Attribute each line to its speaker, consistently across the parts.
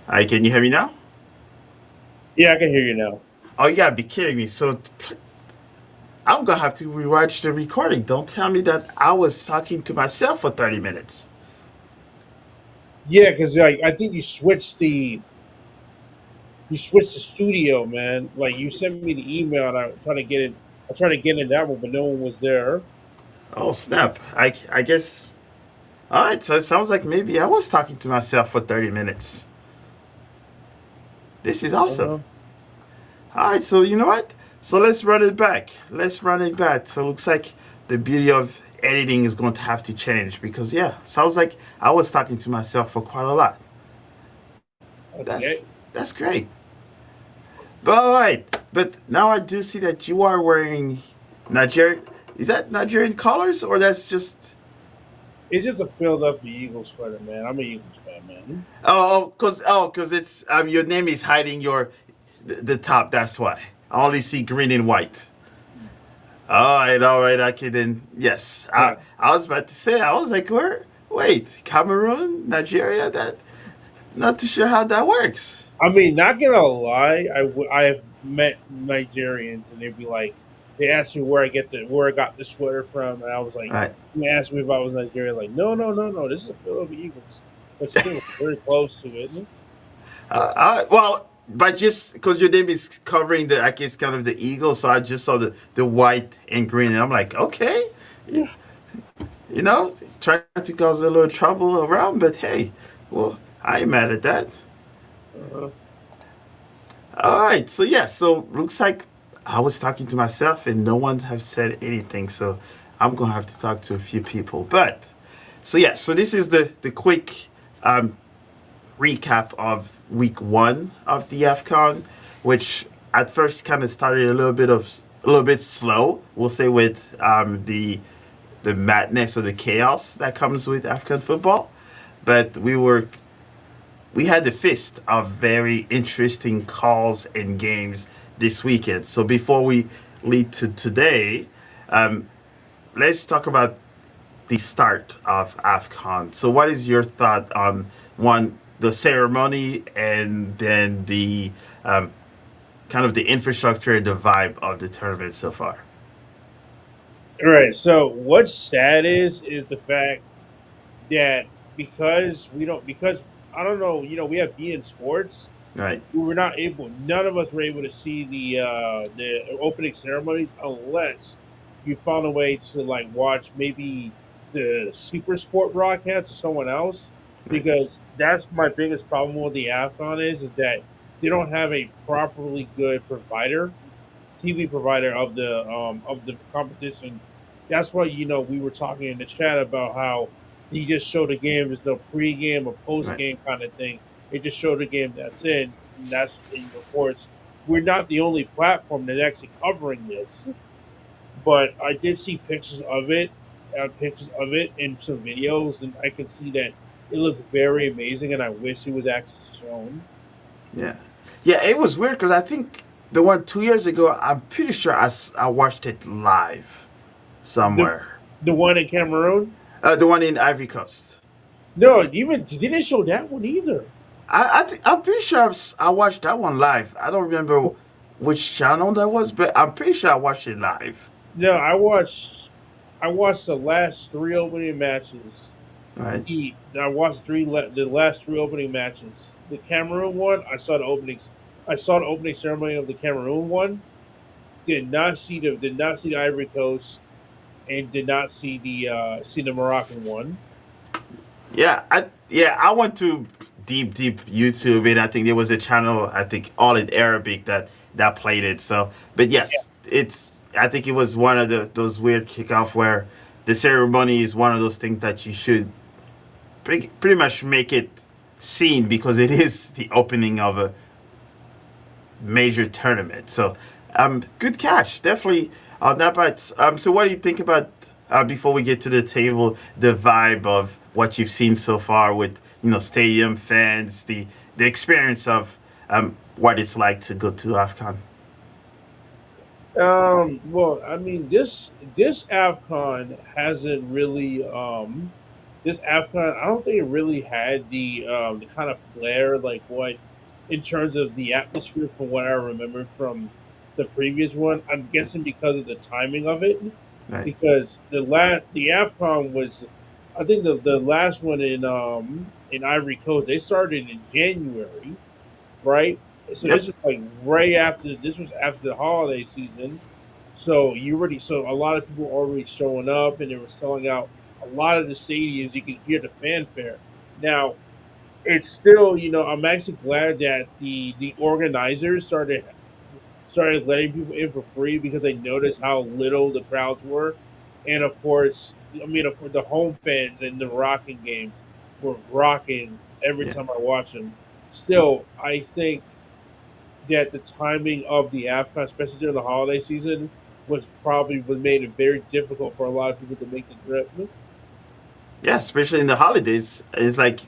Speaker 1: Hi, can you hear me now?
Speaker 2: Yeah, I can hear you now.
Speaker 1: Oh, you gotta be kidding me. So I'm gonna have to rewatch the recording. Don't tell me that I was talking to myself for 30 minutes.
Speaker 2: Yeah, because like I think you switched the studio, man. Like you sent me the email and I tried to get it. I tried to get in that one, but no one was there.
Speaker 1: Oh, snap. I guess. All right, so it sounds like maybe I was talking to myself for 30 minutes. This is awesome.
Speaker 2: Uh-huh.
Speaker 1: All right, so you know what? So let's run it back. Let's run it back. So it looks like the beauty of editing is going to have to change because, yeah, sounds like I was talking to myself for quite a lot. That's
Speaker 2: Okay.
Speaker 1: that's great. But all right, but now I do see that you are wearing Niger. Is that Nigerian colors or that's just
Speaker 2: It's just a Philadelphia Eagles sweater, man. I'm an Eagles fan, man.
Speaker 1: cause it's your name is hiding the top. That's why I only see green and white. All right. Okay, then yes.
Speaker 2: Yeah.
Speaker 1: I was about to say I was like, where? Wait, Cameroon, Nigeria. That not too sure how that works.
Speaker 2: I mean, not gonna lie, I've met Nigerians and they'd be like, they asked me where I got the sweater from, and I was like,
Speaker 1: All right.
Speaker 2: they asked me if I was Nigerian, like, no, no, no, no, this is a Philadelphia Eagles, but still very close to it.
Speaker 1: Well, but just because your name is covering the, I guess, kind of the eagle, so I just saw the white and green, and I'm like, okay,
Speaker 2: Yeah.
Speaker 1: trying to cause a little trouble around, but hey, well, I ain't mad at that.
Speaker 2: Uh-huh.
Speaker 1: All right, so yeah, so looks like I was talking to myself, and no one have said anything, so I'm gonna have to talk to a few people. But so yeah, so this is the quick um, recap of week one of the AFCON, which at first kind of started a little bit slow. We'll say with the madness or the chaos that comes with African football, but we had a feast of very interesting calls and games this weekend. So before we lead to today, um, let's talk about the start of AFCON. So, what is your thought on one, the ceremony, and then the um, kind of the infrastructure and the vibe of the tournament so far?
Speaker 2: All right. So what's sad is the fact that because I don't know, we have B in sports,
Speaker 1: Right,
Speaker 2: we were not able. None of us were able to see the opening ceremonies unless you found a way to like watch maybe the Super Sport broadcast or someone else.
Speaker 1: right,
Speaker 2: Because that's my biggest problem with the Afcon is that they don't have a properly good TV provider of the competition. That's why we were talking in the chat about how you just show the game. There's no pregame or
Speaker 1: right.
Speaker 2: postgame kind of thing. It just showed the game. That's it. And of course we're not the only platform that's actually covering this. But I did see pictures of it in some videos, and I can see that it looked very amazing. And I wish it was actually shown.
Speaker 1: Yeah, yeah. It was weird because I think the one 2 years ago, I'm pretty sure I watched it live
Speaker 2: The
Speaker 1: somewhere.
Speaker 2: the one in Cameroon.
Speaker 1: The one in Ivory Coast.
Speaker 2: No, even didn't show that one either.
Speaker 1: I'm pretty sure I watched that one live. I don't remember which channel that was, but I'm pretty sure I watched it live.
Speaker 2: No, I watched the last three opening matches.
Speaker 1: Right?
Speaker 2: I watched the last three opening matches. The Cameroon one, I saw the opening ceremony of the Cameroon one. Did not see the Ivory Coast, and did not see the Moroccan one.
Speaker 1: I went to deep YouTube, and I think there was a channel, I think all in Arabic, that played it. So, but yes, it's I think it was one of those weird kickoff where the ceremony is one of those things that you should pretty much make it seen because it is the opening of a major tournament. So, good catch, definitely on that part. So what do you think about before we get to the table, the vibe of what you've seen so far with stadium fans, the experience of what it's like to go to Afcon?
Speaker 2: Well, I mean, this Avcon hasn't really. this AFCON, I don't think it really had the kind of flair like what in terms of the atmosphere from what I remember from the previous one. I'm guessing because of the timing of it,
Speaker 1: Right.
Speaker 2: because the AFCON was, I think the last one in Ivory Coast, they started in January, right? So this
Speaker 1: Yep.
Speaker 2: is like right after this was after the holiday season. So a lot of people were already showing up and they were selling out a lot of the stadiums. You could hear the fanfare. Now it's still, I'm actually glad that the organizers started letting people in for free because they noticed how little the crowds were. And of course, of course, the home fans and the rocking games were rocking every
Speaker 1: Yeah.
Speaker 2: time I watch them. Still, I think that the timing of the AFCON, especially during the holiday season, was made it very difficult for a lot of people to make the trip.
Speaker 1: Yeah, especially in the holidays. It's like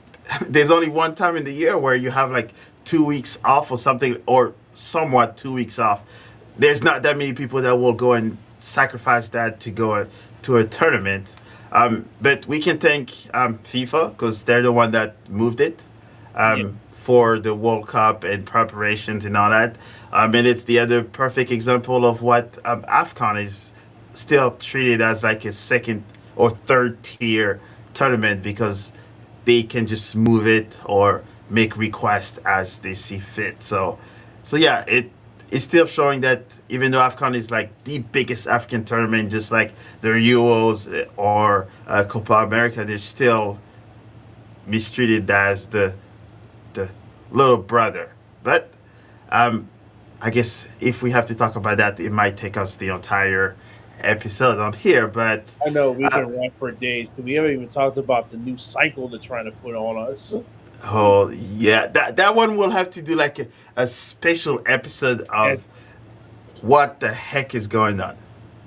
Speaker 1: there's only one time in the year where you have like 2 weeks off or something, or somewhat 2 weeks off. There's not that many people that will go and sacrifice that to go to a tournament. But we can thank FIFA because they're the one that moved it
Speaker 2: Yeah,
Speaker 1: for the World Cup and preparations and all that. And it's the other perfect example of what AFCON is still treated as like a second or third tier tournament because they can just move it or make requests as they see fit. So yeah, it's still showing that even though AFCON is like the biggest African tournament, just like the Euros or Copa America, they're still mistreated as the little brother. But um, I guess if we have to talk about that, it might take us the entire episode on here. But
Speaker 2: I know we
Speaker 1: uh,
Speaker 2: can rant for days because we haven't even talked about the new cycle they're trying to put on us.
Speaker 1: oh yeah, that one will have to do like a special episode
Speaker 2: And
Speaker 1: of what the heck is going on.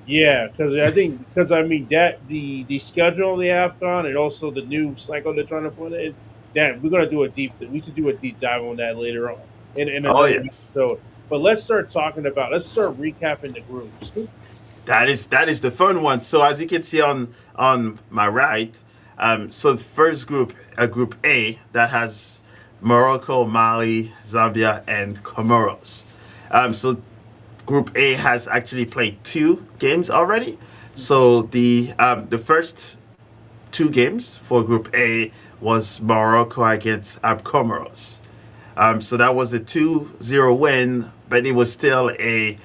Speaker 2: yeah, because I mean that the schedule of the AFCON and also the new cycle they're trying to put in. That we're gonna do a deep. We should do a deep dive on that later on in
Speaker 1: Oh
Speaker 2: another
Speaker 1: yes,
Speaker 2: episode. But let's start recapping the groups.
Speaker 1: that is the fun one. So as you can see on my right, so the first group, Group A, that has Morocco, Mali, Zambia, and Comoros. So Group A has actually played 2 games already. So the first 2 games for Group A was Morocco against Comoros. So that was a 2-0 win, but it was still a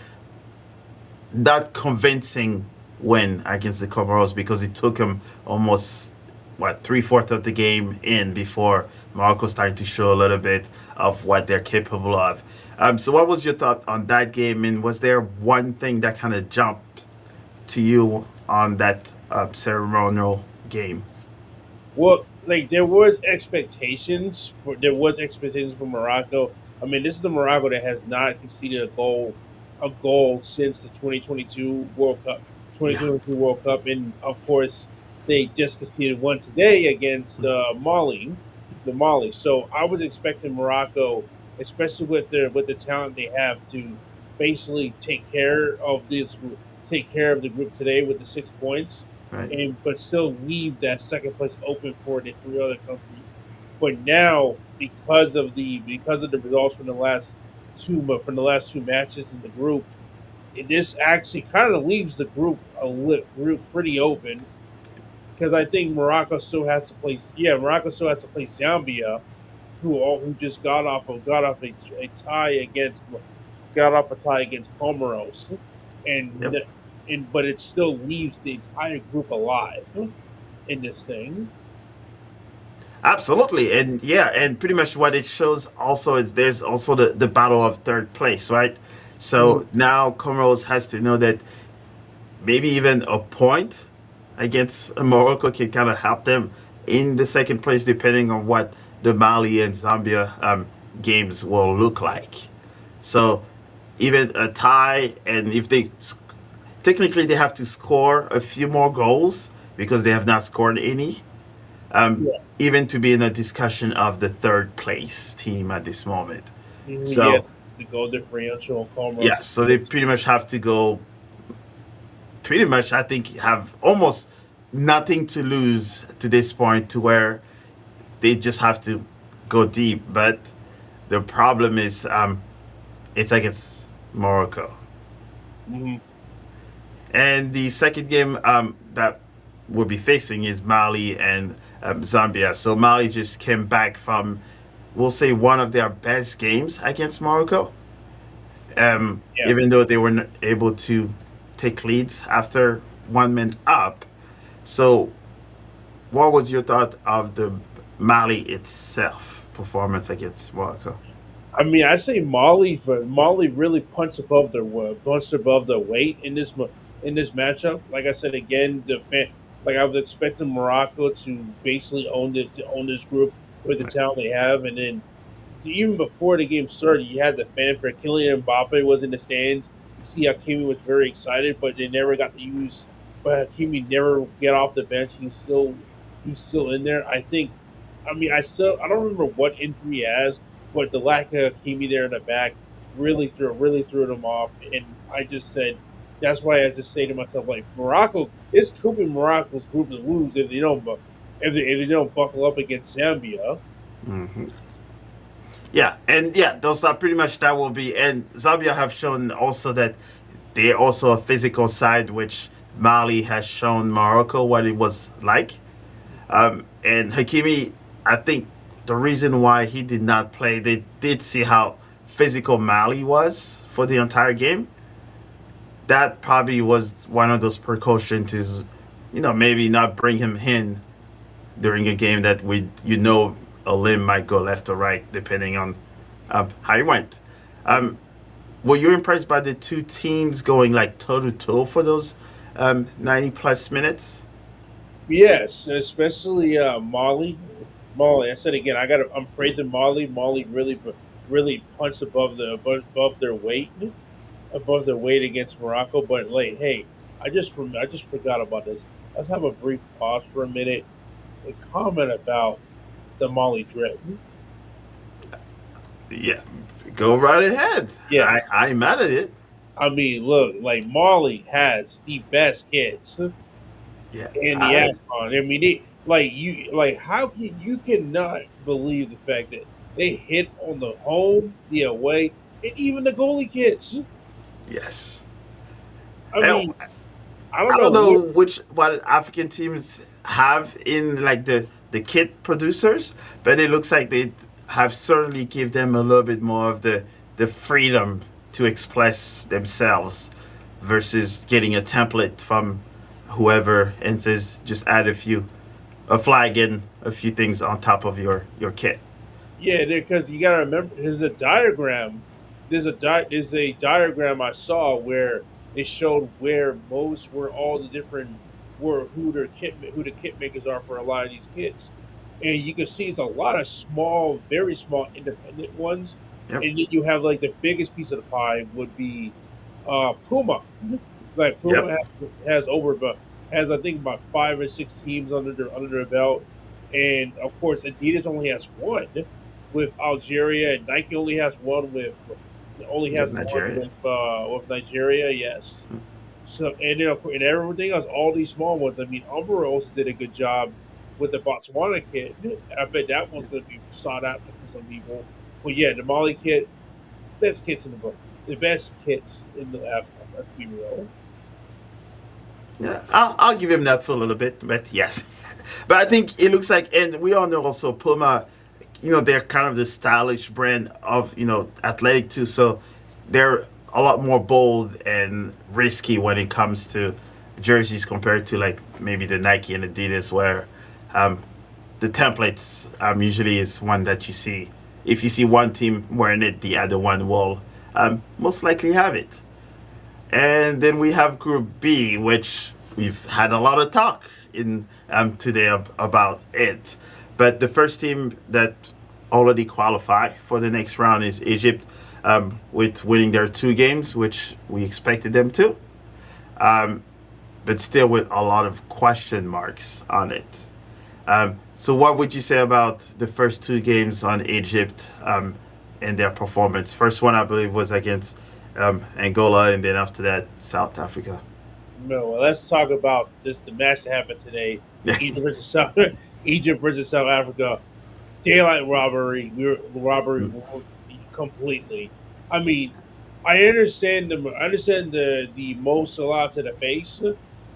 Speaker 1: not convincing win against the Comoros because it took them almost what 3/4 of the game in before Morocco started to show a little bit of what they're capable of. So what was your thought on that game, and was there one thing that kind of jumped to you on that ceremonial game?
Speaker 2: Well, like there was expectations for Morocco. I mean, this is the Morocco that has not conceded a goal since the 2022 World Cup,
Speaker 1: Yeah,
Speaker 2: 2022 World Cup, and of course they just conceded one today against Mali. So I was expecting Morocco, especially with the talent they have, to basically take care of the group today with the 6 points
Speaker 1: right.
Speaker 2: and but still leave that second place open for the 3 other countries. But now, because of the results from the last 2 matches in the group, this actually kind of leaves the group pretty open because I think Morocco still has to play. Yeah, Morocco still has to play Zambia, who just got off a tie against Comoros, and
Speaker 1: Yep.
Speaker 2: but it still leaves the entire group alive in this thing.
Speaker 1: Absolutely, and yeah, and pretty much what it shows also is there's also the battle of third place, right?
Speaker 2: Mhm.
Speaker 1: So now Comoros has to know that maybe even a point against Morocco can kind of help them in the second place, depending on what the Mali and Zambia games will look like. So even a tie, and if they technically they have to score a few more goals because they have not scored any,
Speaker 2: Yeah,
Speaker 1: even to be in a discussion of the third place team at this moment.
Speaker 2: yeah,
Speaker 1: So
Speaker 2: the goal differential on
Speaker 1: yeah, so they pretty much have to go pretty much I think have almost nothing to lose to this point to where they just have to go deep. But the problem is, it's against Morocco.
Speaker 2: Hmm.
Speaker 1: And the second game that we'll be facing is Mali and Zambia. So Mali just came back from, we'll say, one of their best games against Morocco.
Speaker 2: Yeah.
Speaker 1: Even though they weren't able to take leads after 1 minute up. So, what was your thought of the Mali itself performance against Morocco?
Speaker 2: I mean, I say Mali really punched above their weight in in this matchup. Like I said again, like I was expecting Morocco to basically own this group with the talent they have, and then even before the game started, you had the fanfare. Kylian Mbappe was in the stands. You see Hakimi was very excited, but they never got to use. But Hakimi never get off the bench. He's still in there. I think. I mean, I don't remember what injury he has, but the lack of Hakimi there in the back really threw them off. And I just said that's why I just say to myself like Morocco. This could be Morocco's group to lose if they don't if they don't buckle up against Zambia.
Speaker 1: Hmm. Yeah, and yeah, those are pretty much that will be. And Zambia have shown also that they're also a physical side, which Mali has shown Morocco what it was like. And Hakimi, I think the reason why he did not play, they did see how physical Mali was for the entire game. That probably was one of those precautions to, maybe not bring him in during a game that a limb might go left or right depending on how it went. Um, were you impressed by the two teams going like toe to toe for those 90 plus minutes?
Speaker 2: Yes, especially Molly. Molly, I said again, I'm praising Molly. Molly really punched above their weight, above their weight against Morocco. But like, hey, I just forgot about this. Let's have a brief pause for a minute and comment about the Molly drip.
Speaker 1: Yeah, go right ahead.
Speaker 2: Yeah,
Speaker 1: I'm mad at it.
Speaker 2: I mean, look, like Molly has the best kids
Speaker 1: Yeah,
Speaker 2: in the AFCON. I mean, like how can you cannot believe the fact that they hit on the home, the away, and even the goalie kits.
Speaker 1: yes.
Speaker 2: I
Speaker 1: And
Speaker 2: mean, I don't
Speaker 1: I
Speaker 2: know
Speaker 1: don't know
Speaker 2: where.
Speaker 1: what African teams have in like the kit producers, but it looks like they have certainly give them a little bit more of the freedom to express themselves versus getting a template from whoever and says just add a flag and a few things on top of your kit.
Speaker 2: Yeah, because you got to remember, there's a diagram. There's a diagram I saw where it showed where all the different where who the kit makers are for a lot of these kits, and you can see it's a lot of small, very small independent ones,
Speaker 1: Yep.
Speaker 2: and then you have like the biggest piece of the pie would be Puma. Like
Speaker 1: Yep.
Speaker 2: Has over about has I think about 5 or 6 teams under their belt, and of course Adidas only has one with Algeria, and Nike only
Speaker 1: With
Speaker 2: has one
Speaker 1: Nigeria.
Speaker 2: with Nigeria. Yes. So and then of course, and everything else, all these small ones. I mean, Umbro also did a good job with the Botswana kit. I bet that one's going to be sought after for some people. But yeah, the Mali kit, best kits in the book, the best kits in the AFCON. Let's be real.
Speaker 1: Yeah, I'll give him that for a little bit, but yes. But I think it looks like, and we all know also Puma, they're kind of the stylish brand of, athletic too. So they're a lot more bold and risky when it comes to jerseys compared to like maybe the Nike and Adidas, where um, the templates usually is one that you see. If you see one team wearing it, the other one will most likely have it. And then we have Group B, which we've had a lot of talk in today about it. But the first team that already qualified for the next round is Egypt, with winning their 2 games, which we expected them to, but still with a lot of question marks on it. So, what would you say about the first 2 games on Egypt and their performance? First one, I believe, was against Angola, and then after that, South Africa.
Speaker 2: No, well, let's talk about just the match that happened today. Egypt versus South Egypt versus South Africa. Daylight robbery. We were robbery completely. I mean, I understand the Mo Salah to the face.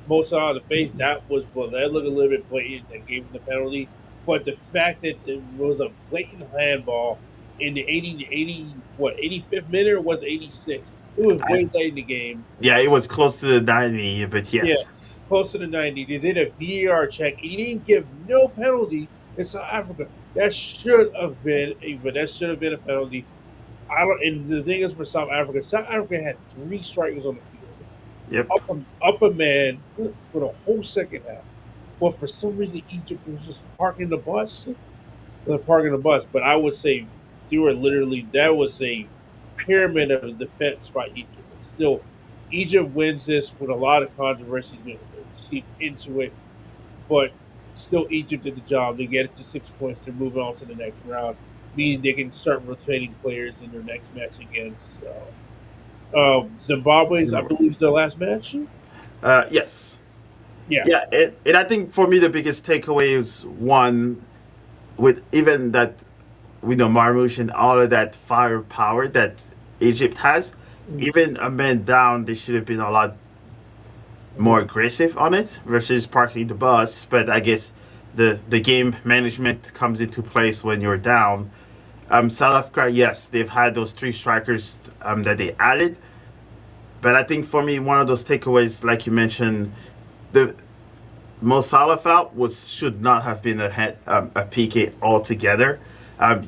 Speaker 2: Mo Salah to the face. That was that looked a little bit blatant. That gave him the penalty. But the fact that there was a blatant handball in the 85th minute, or was it 86? It was
Speaker 1: I,
Speaker 2: way late in the game.
Speaker 1: yeah, it was close to the 90, but
Speaker 2: Yeah,
Speaker 1: yes.
Speaker 2: close to the 90. They did a VAR check. He didn't give no penalty in South Africa. But that should have been a penalty. I don't. And the thing is, for South Africa had three strikers on the field,
Speaker 1: Yep.
Speaker 2: up a man for the whole second half. But for some reason, Egypt was just parking the bus. They're parking the bus. But I would say that was a pyramid of defense by Egypt. But still, Egypt wins this with a lot of controversy seep into it. But still, Egypt did the job. They get it to 6 points. They're moving on to the next round, meaning they can start rotating players in their next match against Zimbabwe's, I believe, is their last match.
Speaker 1: Yes.
Speaker 2: Yeah.
Speaker 1: Yeah, and I think for me the biggest takeaway is one with even that with the Marmouche and all of that firepower that Egypt has,
Speaker 2: Mm-hmm.
Speaker 1: even a man down, they should have been a lot more aggressive on it versus parking the bus. But I guess the game management comes into place when you're down. South Africa, yes, they've had those three strikers that they added, but I think for me one of those takeaways, like you mentioned, the Mo Salah foul was should not have been a PK altogether.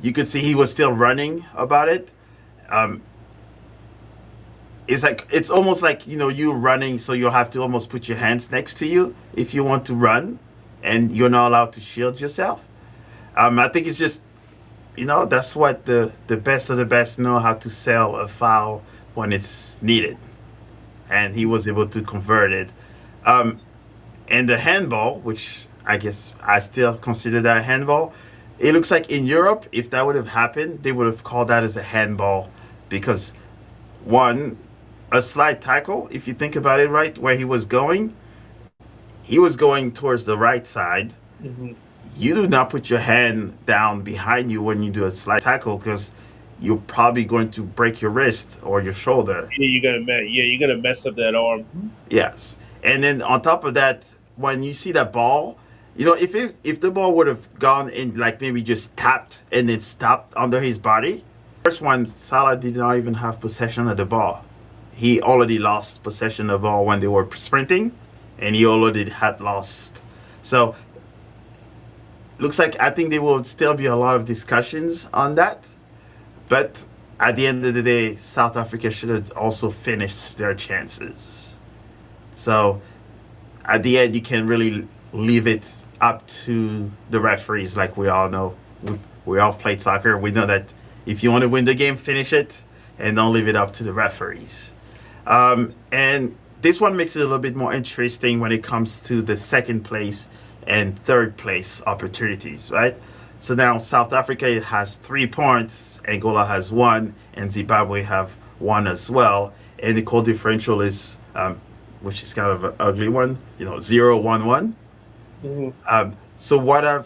Speaker 1: You could see he was still running about it. Um, it's almost like you running, so you'll have to almost put your hands next to you if you want to run, and you're not allowed to shield yourself. I think it's just that's what the best of the best know how to sell a foul when it's needed, and he was able to convert it. Um, and the handball, which I guess I still consider that a handball. It looks like in Europe, if that would have happened, they would have called that as a handball because one, a slide tackle, if you think about it right, where he was going towards the right side.
Speaker 2: Mm-hmm.
Speaker 1: You do not put your hand down behind you when you do a slide tackle because you're probably going to break your wrist or your shoulder.
Speaker 2: You're gonna mess up that arm.
Speaker 1: Yes. And then on top of that, when you see that ball, if the ball would have gone in like maybe just tapped and then stopped under his body, first one, Salah did not even have possession of the ball. He already lost possession of the ball when they were sprinting, and he already had lost. So looks like I think there will still be a lot of discussions on that. But at the end of the day, South Africa should have also finished their chances. So at the end, you can really leave it up to the referees. Like we all know, we all played soccer. We know that if you want to win the game, finish it, and don't leave it up to the referees. And this one makes it a little bit more interesting when it comes to the second place and third place opportunities, right? So now South Africa has 3 points, Angola has one, and Zimbabwe have one as well. And the goal differential is, which is kind of an ugly one, 0-1-1.
Speaker 2: Mm-hmm.
Speaker 1: So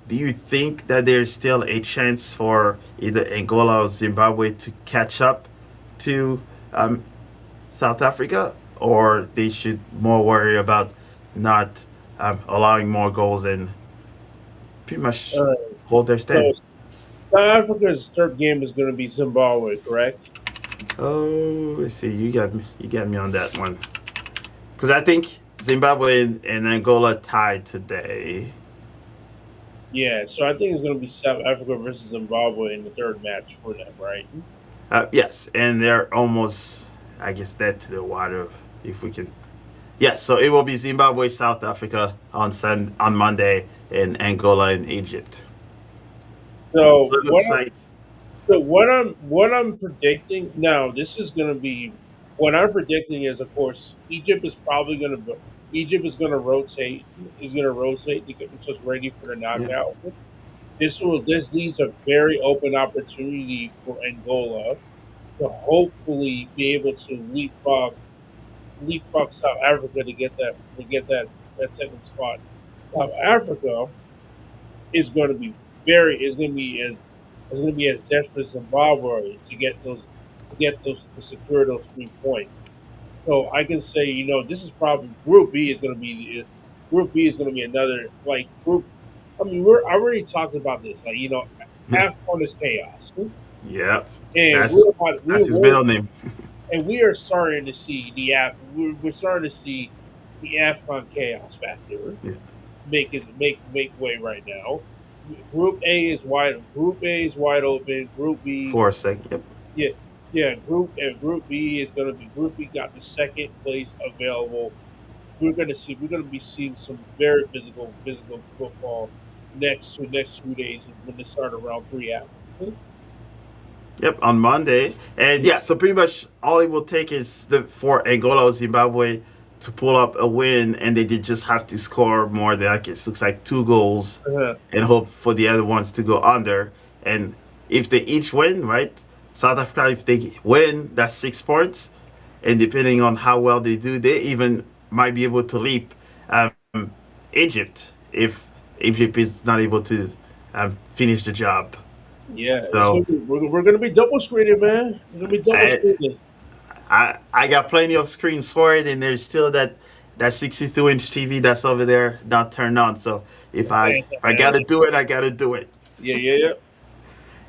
Speaker 1: do you think that there's still a chance for either Angola or Zimbabwe to catch up to South Africa, or they should more worry about not allowing more goals and pretty much
Speaker 2: All right.
Speaker 1: hold their
Speaker 2: So
Speaker 1: stand?
Speaker 2: South Africa's third game is going to be Zimbabwe, correct?
Speaker 1: Oh, let's see. You got me on that one because I think Zimbabwe and Angola tied today.
Speaker 2: Yeah. So I think it's going to be South Africa versus Zimbabwe in the third match for them, right?
Speaker 1: Yes, and they're almost, I guess, dead to the water if we can. Yes, so it will be Zimbabwe, South Africa on Monday, and Angola and Egypt. So
Speaker 2: So
Speaker 1: it looks like
Speaker 2: what I'm predicting now, this is going to be what I'm predicting is, of course, Egypt is going to rotate to get themselves ready for the
Speaker 1: yeah,
Speaker 2: knockout. This leaves a very open opportunity for Angola to hopefully be able to leapfrog leapfrog South Africa to get that second spot. South Africa is going to be as desperate as Zimbabwe to secure those 3 points. So I can say, this is probably Group B is going to be another like group. I mean, I already talked about this. Like, AFCON is chaos,
Speaker 1: Yeah,
Speaker 2: and
Speaker 1: that's that's his middle name.
Speaker 2: we are starting to see we're starting to see the AFCON chaos factor
Speaker 1: Yeah.
Speaker 2: make way right now. Group A is wide open. Group B,
Speaker 1: For a second. Yep.
Speaker 2: yeah, yeah. Group B is going to be Group B got the second place available. We're gonna be seeing some very physical football next 2 days when they start around 3 after.
Speaker 1: Yep, on Monday. And yeah, so pretty much all it will take is for Angola or Zimbabwe to pull up a win, and they did just have to score more than, like, it looks like 2 goals,
Speaker 2: Uh-huh.
Speaker 1: and hope for the other ones to go under. And if they each win, right? South Africa, if they win, that's 6 points. And depending on how well they do, they even might be able to leap Egypt if Egypt is not able to finish the job.
Speaker 2: Yeah,
Speaker 1: So
Speaker 2: we're gonna be double screening, man. We're gonna be double
Speaker 1: I,
Speaker 2: screening.
Speaker 1: I got plenty of screens for it, and there's still that 62-inch TV that's over there not turned on. So if I gotta do it, I gotta do it.
Speaker 2: Yeah, yeah,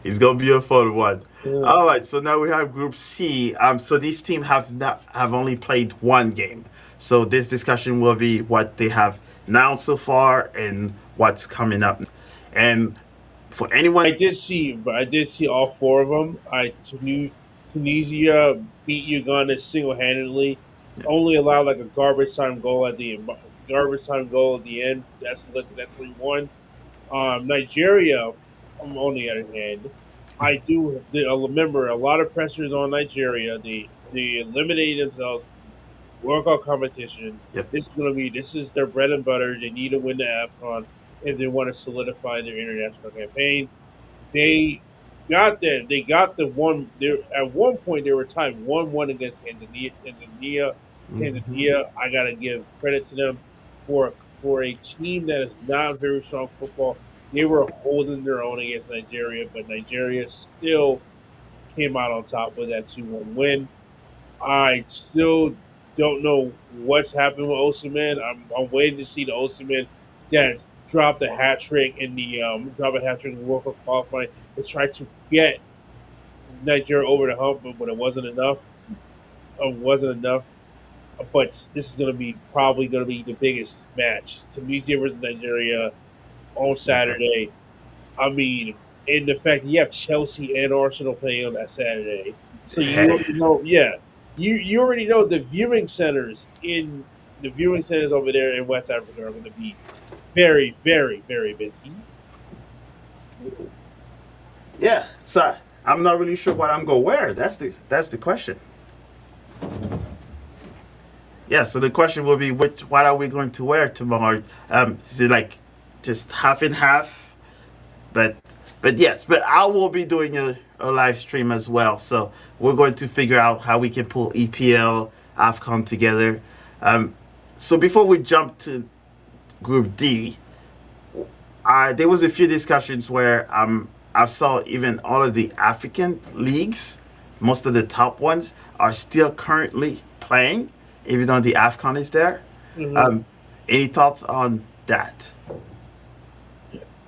Speaker 1: It's gonna be a fun one.
Speaker 2: yeah.
Speaker 1: All right, so now we have Group C. So these teams have only played one game. So this discussion will be what they have now so far and what's coming up. And for anyone,
Speaker 2: I did see all four of them. Tunisia beat Uganda single handedly. Only allowed like a garbage time goal at the end. That's led to that 3-1. Nigeria, on the other hand, I remember a lot of pressures on Nigeria. They eliminated themselves from World Cup competition.
Speaker 1: yep,
Speaker 2: This is their bread and butter. They need to win the AFCON if they want to solidify their international campaign. They got that. They got the one. There at one point they were tied 1-1 against Tanzania.
Speaker 1: hmm
Speaker 2: Tanzania. I gotta give credit to them for a team that is not very strong football. They were holding their own against Nigeria, but Nigeria still came out on top with that 2-1 win. I still don't know what's happened with Osimhen. I'm waiting to see the Osimhen that dropped a hat trick in the World Cup qualifying to try to get Nigeria over the hump, but it wasn't enough. It wasn't enough. But this is probably gonna be the biggest match. Tunisia versus Nigeria on Saturday. I mean, and the fact that you have Chelsea and Arsenal playing on that Saturday, so you
Speaker 1: hey,
Speaker 2: already know. Yeah, you already know the viewing centers over there in West Africa are going to be very, very, very busy.
Speaker 1: yeah. So I'm not really sure what I'm gonna wear. That's the question. Yeah. So the question will be, what are we going to wear tomorrow? Is it like just half and half? But yes, but I will be doing a live stream as well. So we're going to figure out how we can pull EPL, AFCON together. So before we jump to Group D, there was a few discussions where I saw even all of the African leagues, most of the top ones, are still currently playing, even though the AFCON is there.
Speaker 2: Hmm.
Speaker 1: Um, any thoughts on that?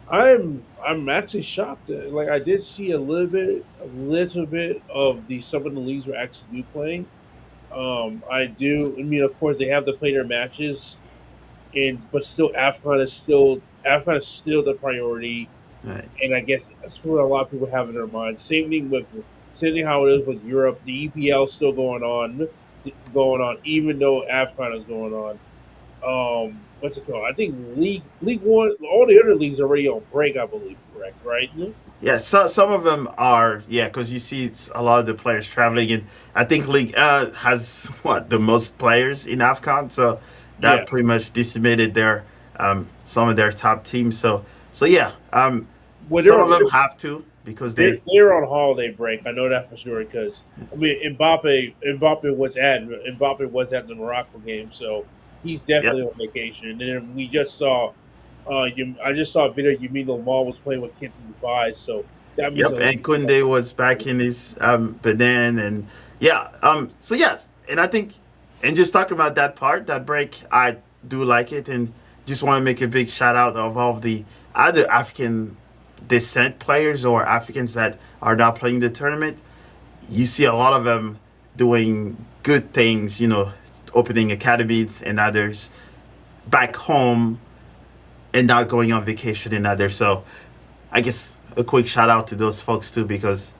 Speaker 2: I'm actually shocked. Like I did see a little bit of the some of the leagues were actually do playing. I do. I mean, of course, they have to play their matches, but still, Afcon is still the priority,
Speaker 1: Right.
Speaker 2: and I guess that's what a lot of people have in their mind. Same thing how it is with Europe. The EPL is still going on, even though Afcon is going on. What's it called? I think League One, all the other leagues are already on break. I believe, correct? Right?
Speaker 1: Yeah, so some of them are, yeah, because you see it's a lot of the players traveling, and I think League has what the most players in Afcon, so
Speaker 2: Yeah.
Speaker 1: that pretty much decimated their some of their top teams. So yeah,
Speaker 2: Well,
Speaker 1: some of them have to. because
Speaker 2: They're on holiday break. I know that for sure because I mean Mbappe was at the Morocco game, so he's
Speaker 1: yep,
Speaker 2: definitely on vacation. And then we just saw, I just saw a video. Yamin Lamar was playing with kids in Dubai, so that means
Speaker 1: yep.
Speaker 2: a lot.
Speaker 1: And Kunde was back in his Benin, and yeah. So yes, and I think, and just talking about that part, that break, I do like it, and just want to make a big shout out of all the other African descent players or Africans that are now playing the tournament. You see a lot of them doing good things, opening academies and others back home and not going on vacation and others. So I guess a quick shout out to those folks too because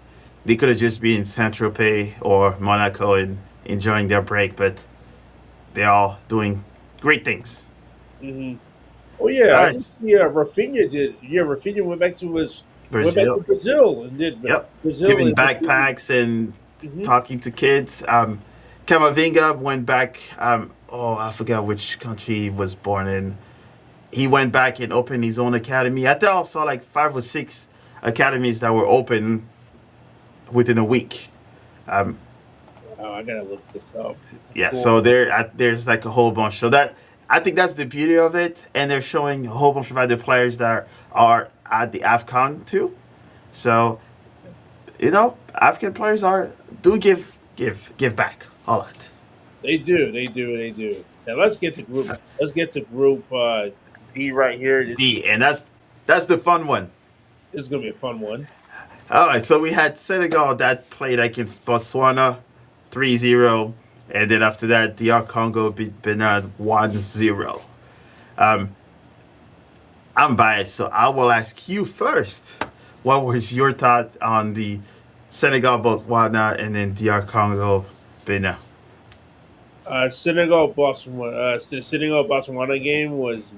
Speaker 1: they could have just been in Saint Tropez or Monaco and enjoying their break, but they're all doing great things.
Speaker 2: Hmm. Oh yeah,
Speaker 1: All
Speaker 2: I
Speaker 1: right,
Speaker 2: did see Rafinha did. Yeah, Rafinha went back to
Speaker 1: Brazil.
Speaker 2: Brazil and did
Speaker 1: Yep,
Speaker 2: Brazil
Speaker 1: giving
Speaker 2: and
Speaker 1: backpacks and
Speaker 2: hmm
Speaker 1: talking to kids. Camavinga went back. Oh, I forgot which country he was born in. He went back and opened his own academy. I think I saw like 5 or 6 academies that were open within a week. Um,
Speaker 2: I gotta look this up.
Speaker 1: yeah,
Speaker 2: Cool.
Speaker 1: so there's like a whole bunch. So that I think that's the beauty of it, and they're showing a whole bunch of other players that are at the AFCON too. So African players are do give back a lot.
Speaker 2: They do. Now let's get to group D right here.
Speaker 1: D, and that's the fun one.
Speaker 2: This is gonna be a fun one.
Speaker 1: All right, so we had Senegal that played against Botswana 3-0, and then after that, DR Congo beat Benin 1-0. Um, I'm biased, so I will ask you first. What was your thought on the Senegal Botswana and then DR Congo Benin?
Speaker 2: The Senegal Botswana game was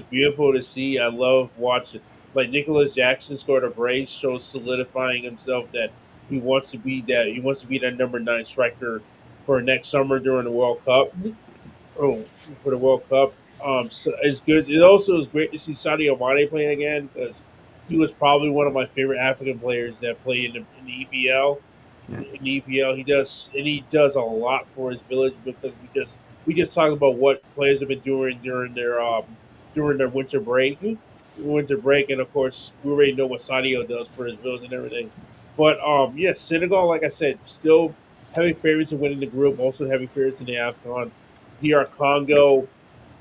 Speaker 2: beautiful to see. I love watching. Like Nicholas Jackson scored a brace, shows solidifying himself that he wants to be that number 9 striker for next summer during the World Cup. Oh, for the World Cup. So it's good. It also is great to see Sadio Mane playing again because he was probably one of my favorite African players that play in the EPL.
Speaker 1: Yeah,
Speaker 2: In the EPL, he does a lot for his village because we just talk about what players have been doing during their winter break, and of course we already know what Sadio does for his village and everything. But yeah, Senegal, like I said, still heavy favorites in winning the group, also heavy favorites in the AFCON. DR Congo,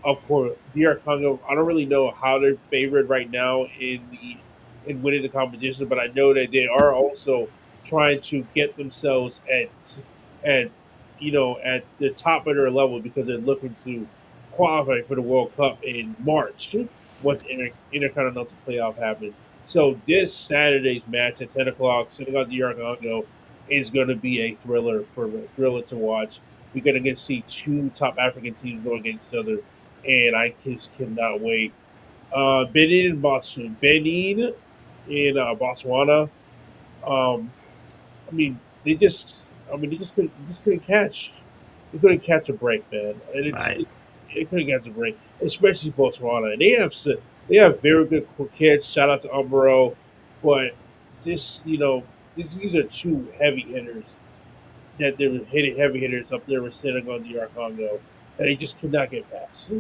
Speaker 2: of course, DR Congo. I don't really know how they're favored right now in winning the competition, but I know that they are also trying to get themselves at at the top of their level because they're looking to qualify for the World Cup in March once intercontinental playoff happens. So this Saturday's match at 10 o'clock, Senegal DR Congo, is going to be a thriller to watch. We're going to get to see two top African teams go against each other, and I just cannot wait. Benin in Botswana. Um, I mean, they couldn't catch a break, man, and
Speaker 1: right.
Speaker 2: they couldn't catch a break, especially Botswana. And they have very good kids. Shout out to Umbro, but this these are two heavy hitters that they were hitting heavy hitters up there with Senegal and DR Congo, and they just could not get past.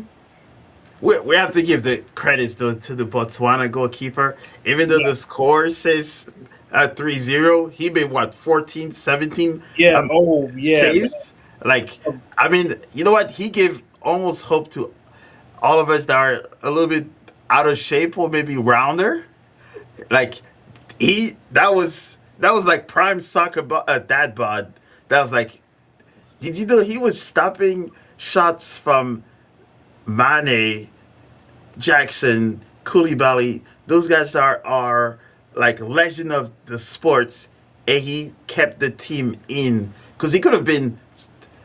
Speaker 1: We have to give the credits to the Botswana goalkeeper. Even though
Speaker 2: Yeah,
Speaker 1: the score says 3-0, he made what 14, 17
Speaker 2: yeah,
Speaker 1: um,
Speaker 2: oh yeah,
Speaker 1: saves. Like,
Speaker 2: man.
Speaker 1: I mean, you know what? He gave almost hope to all of us that are a little bit out of shape or maybe rounder. Like, that was like prime soccer dad bod. That was like, did you know he was stopping shots from Mane, Jackson, Koulibaly, those guys are like legend of the sports, and he kept the team in because he could have been.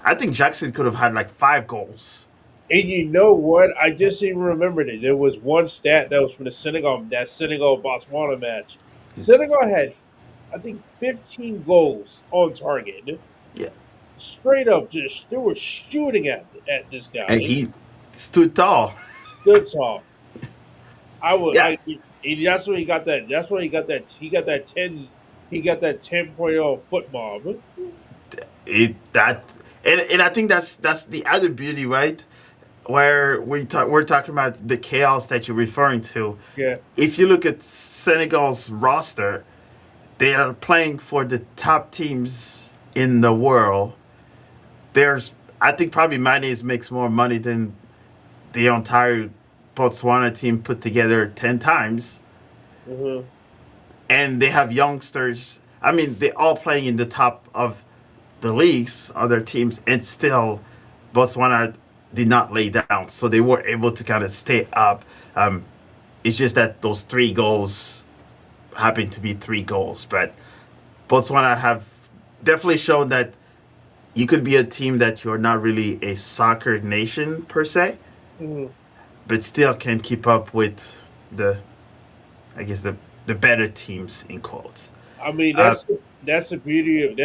Speaker 1: I think Jackson could have had like 5 goals.
Speaker 2: And you know what? I just even remembered it. There was one stat that was from that Senegal Botswana match. Senegal had, I think, 15 goals on target.
Speaker 1: Yeah,
Speaker 2: Straight up, just they were shooting at this
Speaker 1: and
Speaker 2: guy.
Speaker 1: he stood tall.
Speaker 2: Stood tall. I would.
Speaker 1: Yeah,
Speaker 2: That's when he got that. That's when he got that. He got that 10. He got that 10.0 foot mob.
Speaker 1: It that and I think that's the other beauty, right? Where we're talking about the chaos that you're referring to.
Speaker 2: Yeah.
Speaker 1: If you look at Senegal's roster, they are playing for the top teams in the world. There's, I think probably Mane's makes more money than the entire Botswana team put together 10 times.
Speaker 2: Mm-hmm.
Speaker 1: And they have youngsters. I mean, they're all playing in the top of the leagues, other teams, and still Botswana did not lay down. So they were able to kind of stay up. It's just that those three goals happened to be three goals. But Botswana have definitely shown that you could be a team that you're not really a soccer nation per se,
Speaker 2: Mm-hmm.
Speaker 1: but still can keep up with the, I guess the better teams in quotes.
Speaker 2: I mean,
Speaker 1: Uh,
Speaker 2: that's the beauty of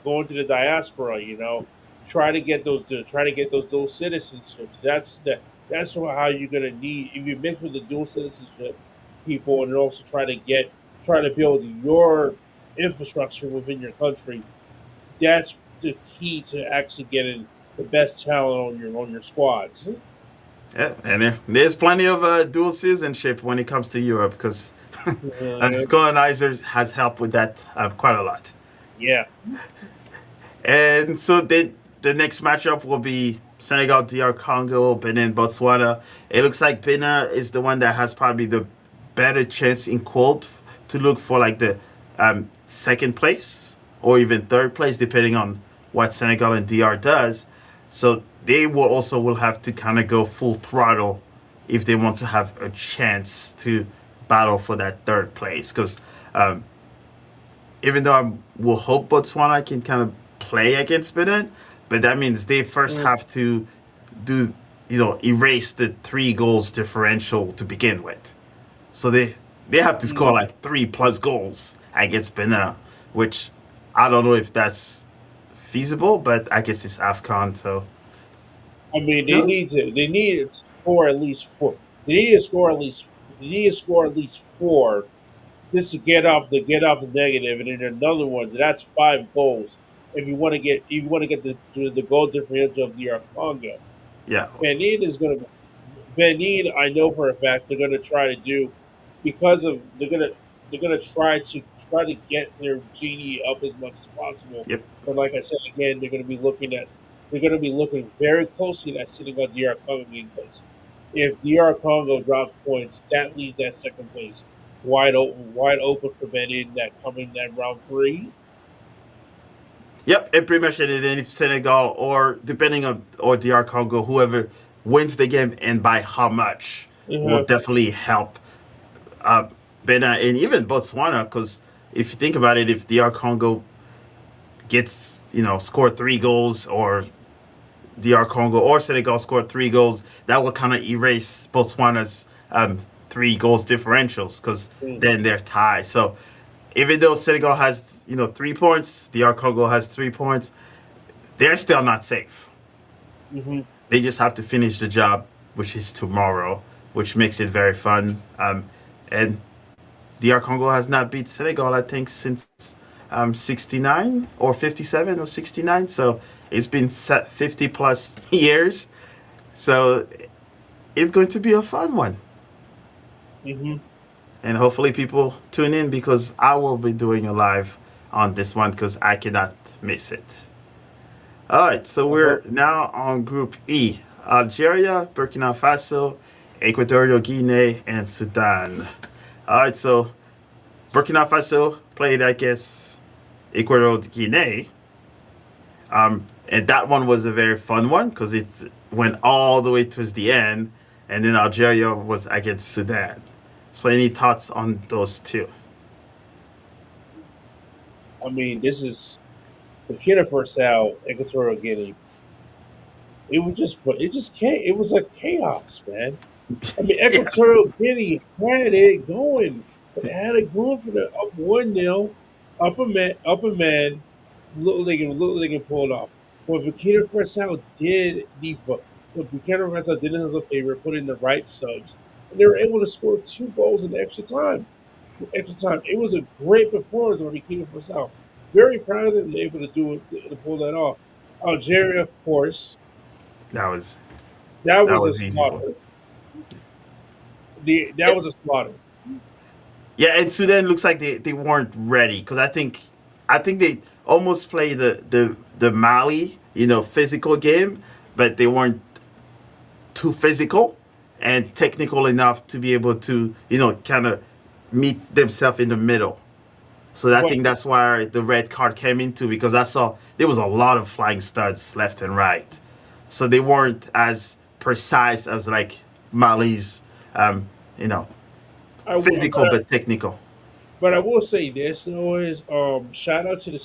Speaker 2: going to the diaspora. You know, try to get those dual citizenships. That's how you're gonna need if you mix with the dual citizenship people, and also try to build your infrastructure within your country. That's the key to actually getting the best talent on your squads.
Speaker 1: yeah, and there's plenty of dual citizenship when it comes to Europe because
Speaker 2: Uh,
Speaker 1: colonizers has helped with that quite a lot.
Speaker 2: yeah.
Speaker 1: And so the next matchup will be Senegal, DR Congo, Benin, Botswana. It looks like Benin is the one that has probably the better chance in quote to look for like the second place or even third place, depending on what Senegal and DR does. So they will have to kind of go full throttle if they want to have a chance to battle for that third place. Because um, even though I will hope Botswana can kind of play against Benin, but that means they first
Speaker 2: Mm.
Speaker 1: have to do, erase the three goals differential to begin with. So they have to score like three plus goals against Benin, which I don't know if that's feasible, but I guess it's AFCON, so
Speaker 2: I mean,
Speaker 1: who knows?
Speaker 2: they need to score at least four. They need to score at least they need to score at least four just to get off the negative, and then another one. That's five goals. If you want to get the goal differential of the Congo,
Speaker 1: Yeah.
Speaker 2: Benin is going to Benin. I know for a fact they're going to try to do because of they're going to try to get their genie up as much as possible.
Speaker 1: Yep.
Speaker 2: But like I said again, they're going to be looking very closely at sitting on DR Congo because if DR Congo drops points, that leaves that second place wide open for Benin that coming that round three.
Speaker 1: Yep, it pretty much ended in if Senegal or depending on or DR Congo, whoever wins the game and by how much will
Speaker 2: Uh-huh.
Speaker 1: definitely help uh, Benin and even Botswana. Because if you think about it, if DR Congo gets scored three goals or DR Congo or Senegal scored three goals, that would kind of erase Botswana's three goals differentials because
Speaker 2: Mm.
Speaker 1: then they're tied. So even though Senegal has 3 points, DR Congo has 3 points, they're still not safe.
Speaker 2: Mm-hmm.
Speaker 1: They just have to finish the job, which is tomorrow, which makes it very fun. And DR Congo has not beat Senegal, I think, since 69 or 57 or 69. So it's been 50 plus years. So it's going to be a fun one.
Speaker 2: Mm-hmm.
Speaker 1: And hopefully people tune in because I will be doing a live on this one because I cannot miss it. All right, so
Speaker 2: Uh-huh.
Speaker 1: we're now on Group E: Algeria, Burkina Faso, Equatorial Guinea, and Sudan. All right, so Burkina Faso played, I guess, Equatorial Guinea, and that one was a very fun one because it went all the way towards the end, and then Algeria was against Sudan. So, any thoughts on those two?
Speaker 2: I mean, this is Burkina Faso, Equatorial Guinea. It just can't. It was like chaos, man. I mean,
Speaker 1: Yes.
Speaker 2: Equatorial Guinea had it going. It had it going for the up 1-0, up a man. Look like they can pull it off. What Burkina Faso did, what Burkina Faso did us a favor, put in the right subs. and they were able to score 2 goals in extra time. Extra time. It was a great performance by Burkina Faso. Very proud of them able to do it to pull that off. Algeria, of course,
Speaker 1: That was
Speaker 2: that
Speaker 1: that
Speaker 2: was a
Speaker 1: was easy for.
Speaker 2: slaughter.
Speaker 1: Yeah,
Speaker 2: That was a slaughter.
Speaker 1: yeah, and Sudan looks like they weren't ready because I think they almost played the Mali physical game, but they weren't too physical and technical enough to be able to kind of meet themselves in the middle. So I
Speaker 2: But
Speaker 1: think that's why the red card came into because I saw there was a lot of flying studs left and right. So they weren't as precise as like Mali's, um, you know,
Speaker 2: I w-
Speaker 1: physical but technical.
Speaker 2: but I will say this though is shout out to the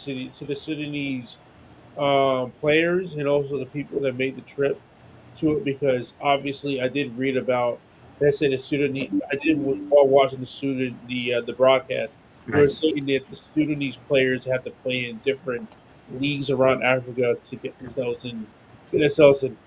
Speaker 2: Sudanese players and also the people that made the trip to it because obviously I did read about they said the Sudanese. I did while watching the broadcast. They were
Speaker 1: Right.
Speaker 2: saying that the Sudanese players have to play in different leagues around Africa to get themselves in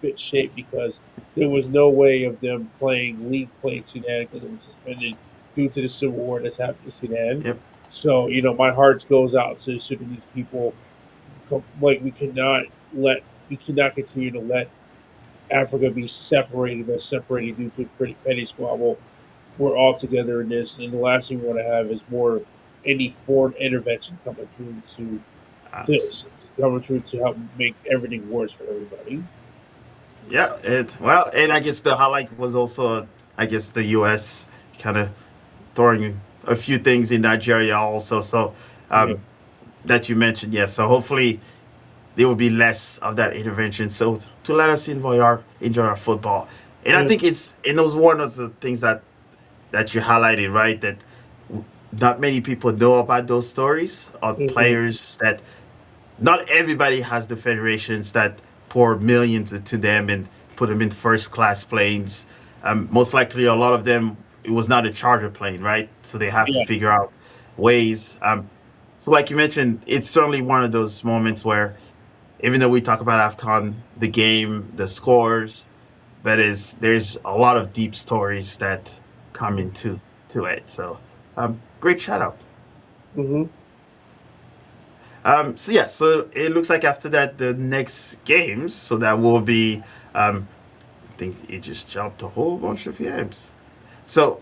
Speaker 2: fit shape because there was no way of them playing league play in Sudan because it was suspended due to the civil war that's happened in Sudan.
Speaker 1: Yep.
Speaker 2: So my heart goes out to the Sudanese people. Like we cannot continue to let Africa be separated by separating due to a pretty petty squabble. We're all together in this, and the last thing we want to have is more any foreign intervention to
Speaker 1: Abs-
Speaker 2: coming through to help make everything worse for everybody.
Speaker 1: Yeah. And I guess the highlight was also, I guess, the U.S. kind of throwing a few things in Nigeria also. So
Speaker 2: Yeah,
Speaker 1: that you mentioned, yes. So hopefully there will be less of that intervention. So to let us enjoy our football. And I
Speaker 2: yeah,
Speaker 1: think it was one of the things that you highlighted, right? That not many people know about those stories of
Speaker 2: mhm,
Speaker 1: players that not everybody has the federations that pour millions into them and put them in first class planes. Most likely, a lot of them it was not a charter plane, right? So they have to
Speaker 2: yeah.
Speaker 1: figure out ways. So, like you mentioned, it's certainly one of those moments where, even though we talk about Afcon, the game, the scores, but is there's a lot of deep stories that come into it. So, great shout out.
Speaker 2: Mm-hmm.
Speaker 1: So yeah, so it looks like after that the next games, so that will be I think it just jumped a whole bunch of games. So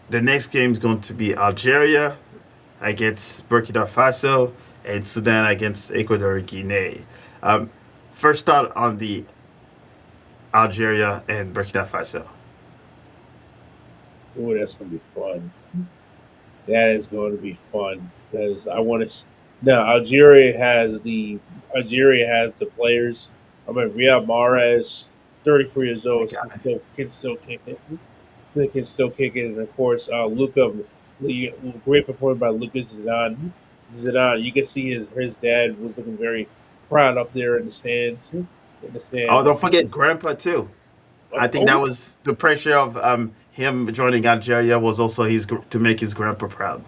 Speaker 1: the next game is going to be Algeria against Burkina Faso and Sudan against Ecuador Guinea. Um, First thought on the Algeria and Burkina Faso.
Speaker 2: Oh, that's gonna be fun. That is going to be fun because I want to. Now Algeria has the players. I mean, Riyad Mahrez, 34 years
Speaker 1: My
Speaker 2: old,
Speaker 1: God,
Speaker 2: can still kick it. They can still kick it, and of course, Luca, great performance by Lucas Zidane. Zidane, you can see his dad was looking very proud up there in the stands. In the
Speaker 1: oh,
Speaker 2: stands.
Speaker 1: don't forget Grandpa too. I think that
Speaker 2: Oh,
Speaker 1: was the pressure of him joining Algeria was also to make his grandpa proud.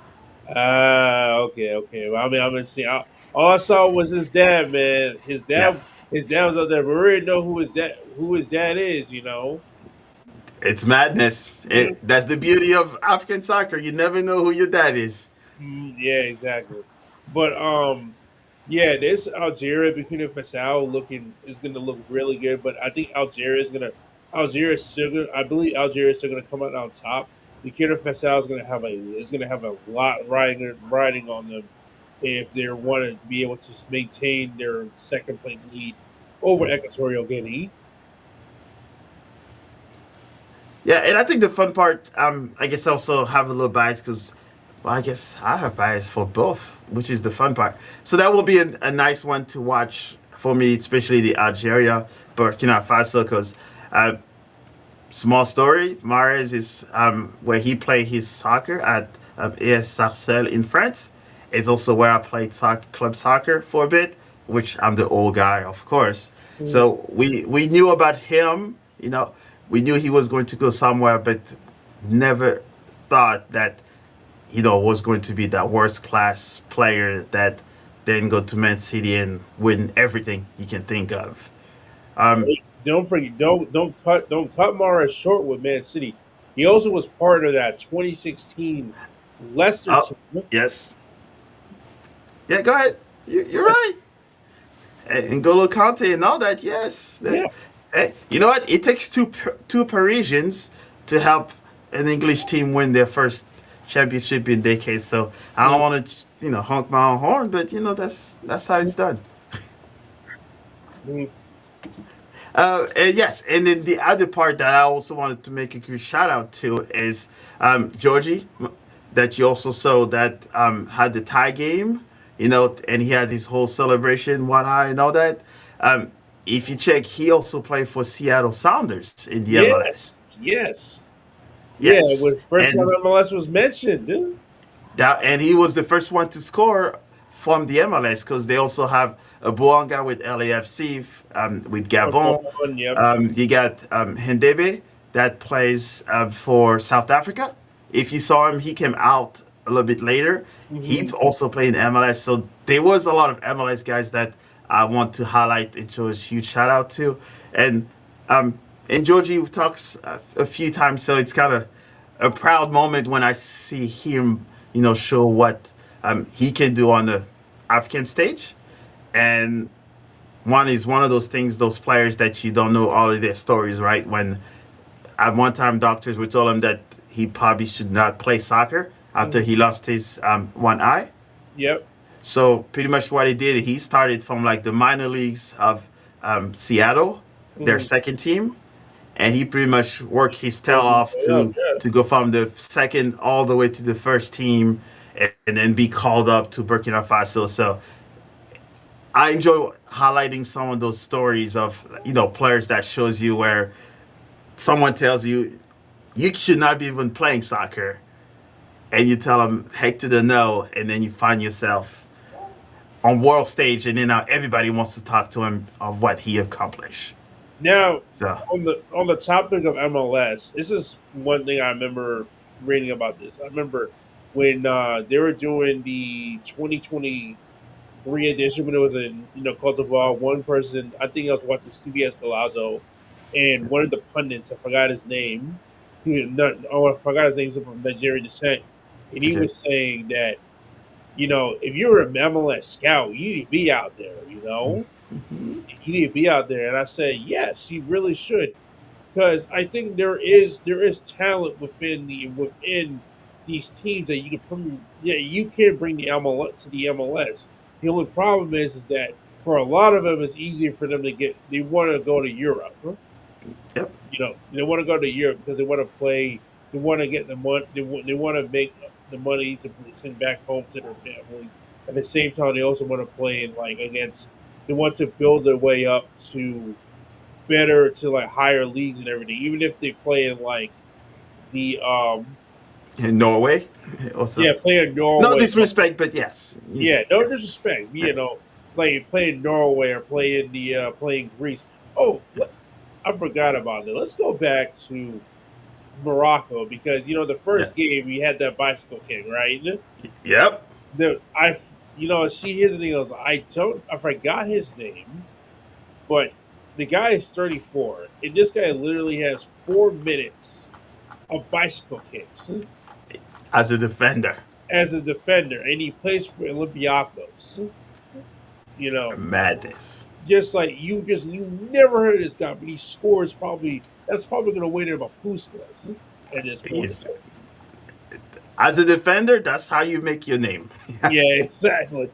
Speaker 2: okay, okay. Well, I mean, I'm gonna see. All I saw was his dad, man.
Speaker 1: Yeah.
Speaker 2: His dad was up there. But we already know who his dad is.
Speaker 1: It's madness. That's the beauty of African soccer. You never know who your dad is.
Speaker 2: Yeah, exactly. But yeah, this Algeria Burkina Faso looking is going to look really good. But I think Algeria is still going. I believe Algeria is still going to come out on top. Burkina Faso is going to have a lot riding on them if they wanted to be able to maintain their second place lead over Equatorial Guinea.
Speaker 1: Yeah, and I think the fun part, I guess I also have a little bias because, well, I guess I have bias for both, which is the fun part. So that will be a nice one to watch for me, especially the Algeria, Burkina Faso, because small story, Mares is where he played his soccer at AS Sarcelles in France. It's also where I played club soccer for a bit, which I'm the old guy, of course.
Speaker 2: Mm.
Speaker 1: So we knew about him, we knew he was going to go somewhere, but never thought that was going to be that worst class player that then go to Man City and win everything you can think of.
Speaker 2: don't forget, don't cut Morris short with Man City. He also was part of that 2016 Leicester
Speaker 1: Oh,
Speaker 2: team.
Speaker 1: yes. Yeah, go ahead. You're
Speaker 2: Yeah,
Speaker 1: right. And N'Golo Kante and all that, yes.
Speaker 2: yeah,
Speaker 1: You know what? It takes two Parisians to help an English team win their first championship in decades. So I don't
Speaker 2: yeah.
Speaker 1: want to, honk my own horn, but that's how it's done.
Speaker 2: Mhm.
Speaker 1: And yes, and then the other part that I also wanted to make a good shout out to is Georgie, that you also saw that had the tie game, and he had his whole celebration, one eye, and all that. Um, if you check, he also played for Seattle Sounders in the MLS.
Speaker 2: Yes, yes, yeah. It
Speaker 1: Yes,
Speaker 2: was first time
Speaker 1: and
Speaker 2: MLS was mentioned. Dude.
Speaker 1: he was the first one to score from the MLS because they also have a Buanga with LAFC, with Gabon.
Speaker 2: Yep.
Speaker 1: You got Hendebe that plays for South Africa. If you saw him, he came out a little bit later. He
Speaker 2: Hmm.
Speaker 1: also played in MLS. So there was a lot of MLS guys that I want to highlight and show a huge shout out to. And Georgie talks a few times, so it's kind of a proud moment when I see him, show what he can do on the African stage. And one of those things, those players that you don't know all of their stories, right? When at one time doctors were told him that he probably should not play soccer after he lost his one eye.
Speaker 2: Yep.
Speaker 1: So pretty much what he did, he started from like the minor leagues of Seattle, their
Speaker 2: Hmm.
Speaker 1: second team, and he pretty much worked his tail
Speaker 2: Worked his
Speaker 1: off
Speaker 2: way up. Yeah.
Speaker 1: to go from the second all the way to the first team, and then be called up to Burkina Faso. So I enjoy highlighting some of those stories of players that shows you where someone tells you you should not be even playing soccer, and you tell them heck to the no, and then you find yourself on world stage, and then now everybody wants to talk to him of what he accomplished.
Speaker 2: Now,
Speaker 1: So
Speaker 2: on the topic of MLS, this is one thing I remember reading about this. I remember when they were doing the 2023 edition when it was in Cote d'Ivoire. One person, I think I was watching CBS Galazo, and one of the pundits, I forgot his name. I forgot his name. He's from Nigerian descent, and he
Speaker 1: okay,
Speaker 2: was saying that if you're an MLS scout, you need to be out there. You need to be out there. And I said, yes, you really should, because I think there is talent within these teams that you can yeah, you can bring the MLS to the MLS. The only problem is that for a lot of them, it's easier for them to get. They want to go to Europe.
Speaker 1: yep,
Speaker 2: They want to go to Europe because they want to play. They want to get the money. They want to make the money to send back home to their families. At the same time, they also want to play in like against. They want to build their way up to like higher leagues and everything. Even if they play in like the
Speaker 1: in Norway also.
Speaker 2: yeah, play in
Speaker 1: No
Speaker 2: Norway.
Speaker 1: disrespect, but yes,
Speaker 2: Yeah, no disrespect. Like play in Norway or play in Greece. Oh, I forgot about that. Let's go back to Morocco because the
Speaker 1: yeah,
Speaker 2: first game we had that bicycle king, right?
Speaker 1: yep.
Speaker 2: The I see his name. I forgot his name, but the guy is 34, and this guy literally has 4 minutes of bicycle kicks
Speaker 1: As a defender,
Speaker 2: as a defender, and he plays for Olympiacos. You know,
Speaker 1: madness.
Speaker 2: just like you never heard of this guy, but he scores probably that's probably going to win him a Puskas at this point.
Speaker 1: He's as a defender. That's how you make your name.
Speaker 2: Yeah, exactly.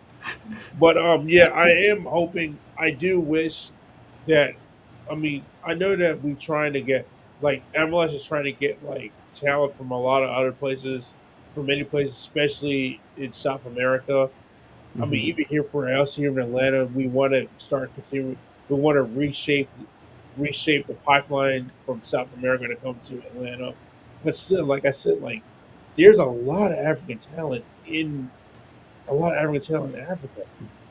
Speaker 2: But yeah, I am hoping. I do wish that. I mean, I know that we're trying to get like MLS is trying to get like talent from a lot of other places, from many places, especially in South America. I mean,
Speaker 1: Hmm.
Speaker 2: even here for us here in Atlanta, we want to start considering. We want to reshape the pipeline from South America to come to Atlanta. But still, like I said, like there's a lot of African talent in Africa.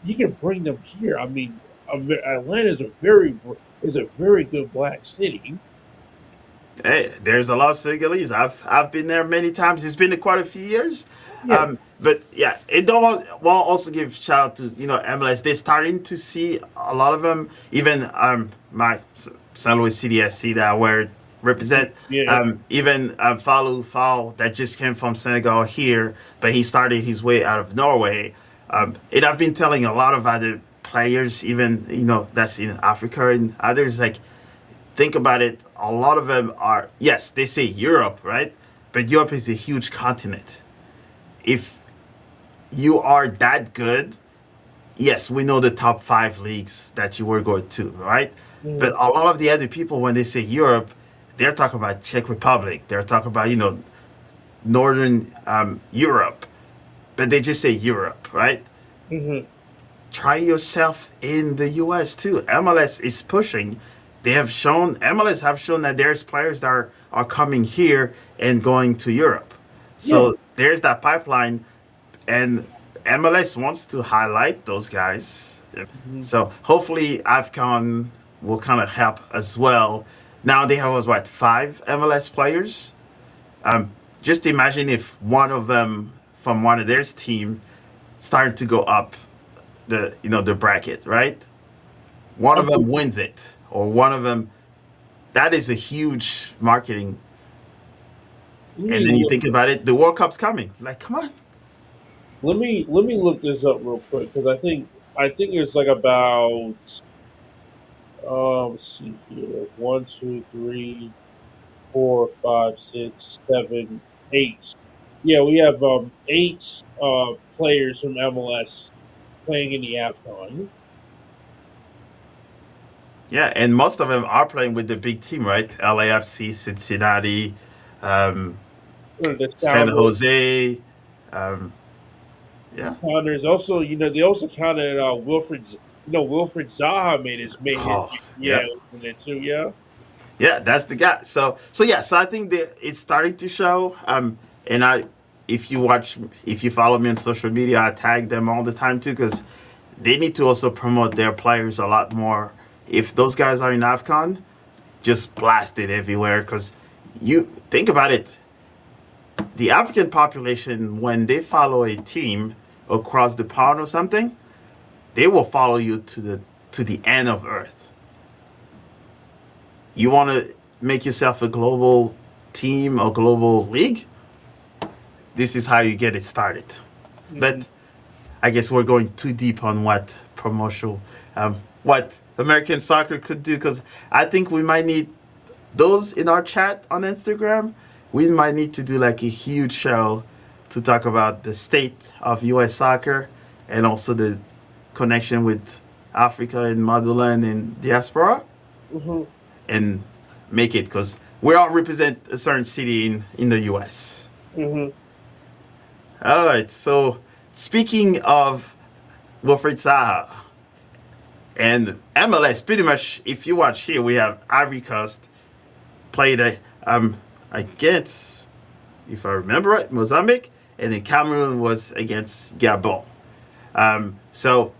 Speaker 2: You can bring them here. I mean, Atlanta is a very good black city.
Speaker 1: Hey, there's a lot of Senegalese. I've been there many times. It's been quite a few years.
Speaker 2: Yeah,
Speaker 1: But yeah, it don't want also give shout out to MLS. They're starting to see a lot of them. Even my St. Louis CDSC that were represent.
Speaker 2: Yeah.
Speaker 1: Even Falou Fall that just came from Senegal here, but he started his way out of Norway. And I've been telling a lot of other players, even that's in Africa and others, like think about it. A lot of them are yes, they say Europe, right? But Europe is a huge continent. If you are that good, yes, we know the top five leagues that you were going to, right? But
Speaker 2: Mhm.
Speaker 1: a lot of the other people, when they say Europe, they're talking about Czech Republic. They're talking about Northern Europe, but they just say Europe, right?
Speaker 2: Mhm.
Speaker 1: Try yourself in the U.S. too. MLS is pushing. MLS have shown that there's players that are coming here and going to Europe.
Speaker 2: Yeah.
Speaker 1: So there's that pipeline, and MLS wants to highlight those guys.
Speaker 2: Mhm.
Speaker 1: So hopefully AFCON will kind of help as well. Now they have what, five MLS players? Um, just imagine if one of them from one of their team started to go up the bracket, right? One of them wins it, or one of them. That is a huge marketing.
Speaker 2: Let
Speaker 1: And
Speaker 2: me
Speaker 1: then you
Speaker 2: look,
Speaker 1: think about it, the World Cup's coming. Like, come on.
Speaker 2: let me look this up real quick because I think it's like about let's see here, one, two, three, 4, 5, 6, 7, 8. Yeah, we have eight players from MLS playing in the AFCON.
Speaker 1: Yeah, and most of them are playing with the big team, right? LAFC, Cincinnati, um,
Speaker 2: The
Speaker 1: San
Speaker 2: Sounders,
Speaker 1: Jose. Um, yeah.
Speaker 2: Sounders also, they also counted Wilfred. Wilfred Zaha made his
Speaker 1: Oh,
Speaker 2: yeah
Speaker 1: yeah.
Speaker 2: in it too. Yeah.
Speaker 1: Yeah, that's the guy. So yeah, so I think that it's starting to show. And if you watch, if you follow me on social media, I tag them all the time too because they need to also promote their players a lot more. If those guys are in Afcon, just blast it everywhere because you think about it. The African population, when they follow a team across the pond or something, they will follow you to the end of Earth. You want to make yourself a global team or global league, this is how you get it started.
Speaker 2: Hmm.
Speaker 1: But I guess we're going too deep on what American soccer could do because I think we might need those in our chat on Instagram. We might need to do like a huge show to talk about the state of U.S. soccer and also the connection with Africa and motherland and diaspora
Speaker 2: Hmm.
Speaker 1: and make it because we all represent a certain city in the US.
Speaker 2: Hmm.
Speaker 1: All right, so speaking of Wilfred Zaha and MLS, pretty much if you watch here, we have Ivory Coast played against, if I remember right, Mozambique, and then Cameroon was against Gabon. So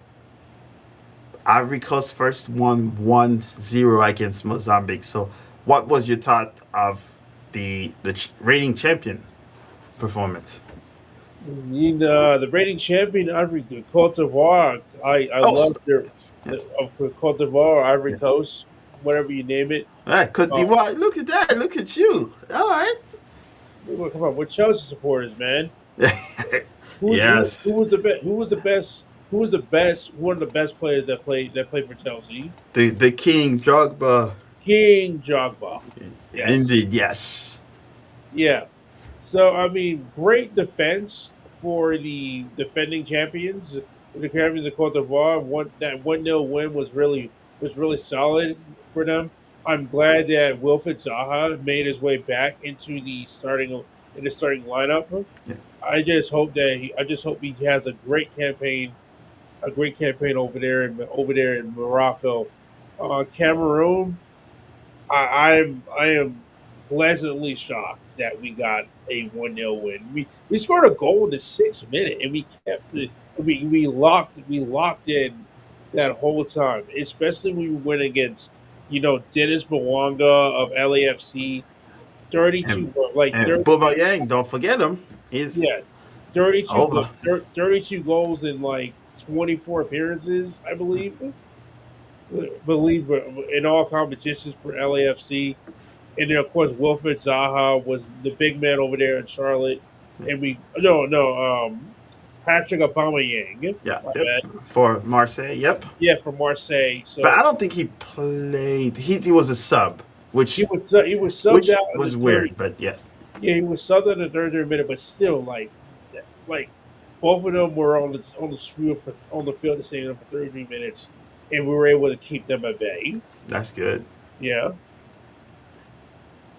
Speaker 1: Ivory Coast first won 1-0 against Mozambique. So what was your thought of the reigning champion performance?
Speaker 2: The reigning champion Ivory Cote d'Ivoire. I
Speaker 1: Oh,
Speaker 2: love their
Speaker 1: yes, yes,
Speaker 2: of Cote d'Ivoire, Ivory
Speaker 1: yeah.
Speaker 2: Coast, whatever you name it.
Speaker 1: All right, Cote
Speaker 2: Uh,
Speaker 1: d'Ivoire. Look at that. Look at you. All right.
Speaker 2: come on, we're Chelsea supporters, man. Who
Speaker 1: Yes,
Speaker 2: was the best? Who was the best? Who was the best? One of the best players that played for Chelsea.
Speaker 1: the King Drogba.
Speaker 2: King Jogba. Yes.
Speaker 1: Indeed, yes.
Speaker 2: Yeah. So I mean, great defense for the defending champions, the champions of Cote d'Ivoire. That 1-0 win was really solid for them. I'm glad that Wilfred Zaha made his way back into the starting lineup.
Speaker 1: Yeah.
Speaker 2: I just hope he has a great campaign over there in Morocco. Cameroon, I am pleasantly shocked that we got a 1-0 win. We scored a goal in the 6th minute and we kept it. We locked in that whole time, especially when we went against Dennis Mwanga of LAFC. 32
Speaker 1: And
Speaker 2: like
Speaker 1: and
Speaker 2: 30
Speaker 1: Boba Yang, don't forget him. He's
Speaker 2: yeah 32
Speaker 1: over.
Speaker 2: 32 goals in like 24 appearances, I believe. believe in all competitions for LAFC. And then of course Wilfred Zaha was the big man over there in Charlotte, and we no Patrick Aubameyang,
Speaker 1: Yeah,
Speaker 2: my
Speaker 1: yep.
Speaker 2: bad,
Speaker 1: For Marseille, yep.
Speaker 2: yeah, from Marseille.
Speaker 1: But I
Speaker 2: So
Speaker 1: don't think he played. He was a sub,
Speaker 2: he was subbed
Speaker 1: which
Speaker 2: out in the
Speaker 1: was
Speaker 2: 30.
Speaker 1: weird. But yes,
Speaker 2: Yeah, he was subbed out in the 30 minute, but still like both of them were on the field at the same time for 33 minutes, and we were able to keep them at bay.
Speaker 1: that's good.
Speaker 2: Yeah,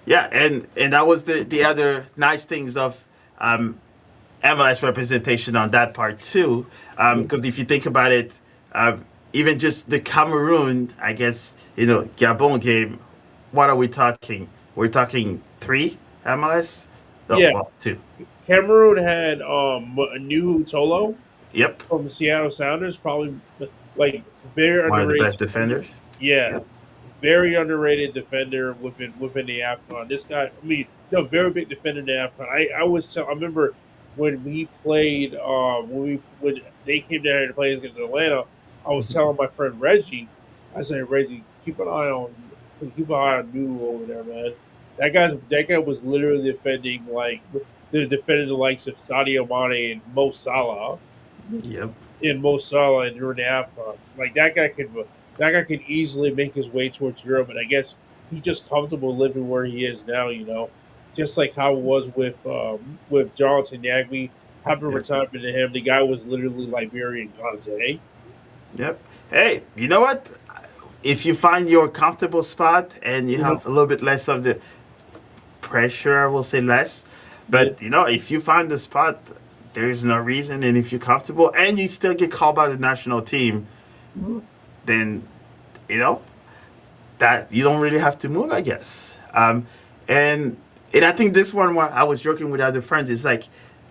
Speaker 1: Yeah, and that was the other nice things of um, MLS representation on that part too. Because if you think about it, even just the Cameroon, I guess Gabon game. What are we talking? We're talking three MLS. No,
Speaker 2: yeah.
Speaker 1: well, two.
Speaker 2: Cameroon had a new Tolo
Speaker 1: Yep,
Speaker 2: from the Seattle Sounders, probably like very
Speaker 1: one of the
Speaker 2: underrated
Speaker 1: best
Speaker 2: defender.
Speaker 1: defenders.
Speaker 2: Yeah,
Speaker 1: Yep.
Speaker 2: very underrated defender within the AFCON. This guy, I mean, no, very big defender in the AFCON. I remember when we played when they came down here to play against Atlanta. I was telling my friend Reggie, I said, Reggie, keep an eye on New over there, man. That guy was literally defending the likes of Sadio Mane and
Speaker 1: Yep.
Speaker 2: Mo Salah and during the AFCON. Like that guy can easily make his way towards Europe, and I guess he's just comfortable living where he is now. Just like how it was with Jonathan Yagbe. Happy
Speaker 1: Yep.
Speaker 2: retirement to him. The guy was literally Liberian Conte.
Speaker 1: Yep. Hey, you know what? If you find your comfortable spot and you
Speaker 2: Mhm.
Speaker 1: have a little bit less of the pressure, I will say less.
Speaker 2: Yeah.
Speaker 1: But if you find the spot, there's no reason. And if you're comfortable and you still get called by the national team,
Speaker 2: Mhm.
Speaker 1: then you know that you don't really have to move, I guess. And I think this one where I was joking with other friends is like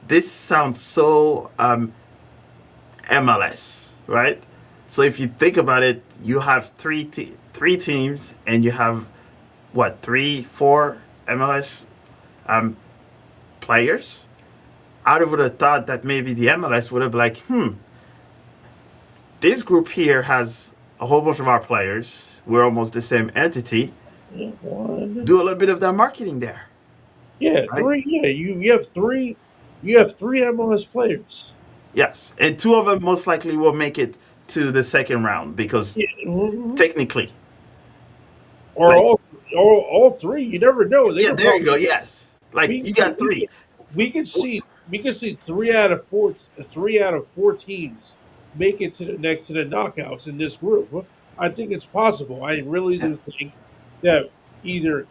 Speaker 1: this sounds so MLS, right? So if you think about it, you have three teams, and you have what, 3 4 MLS um, players. I would have thought that maybe the MLS would have been like, this group here has a whole bunch of our players. We're almost the same entity.
Speaker 2: Yeah, one.
Speaker 1: Do a little bit of that marketing there,
Speaker 2: Yeah,
Speaker 1: right?
Speaker 2: three. Yeah, you have three. You have three MLS players.
Speaker 1: Yes, and two of them most likely will make it to the second round because
Speaker 2: Yeah, mhm.
Speaker 1: technically,
Speaker 2: Or
Speaker 1: like,
Speaker 2: all three. You never know. They
Speaker 1: yeah,
Speaker 2: could
Speaker 1: there you go.
Speaker 2: probably
Speaker 1: Yes, like
Speaker 2: we
Speaker 1: you got
Speaker 2: we
Speaker 1: three.
Speaker 2: could, we could see 3 out of 4 teams make it to the knockouts in this group. I think it's possible. I really
Speaker 1: Yeah.
Speaker 2: do think that either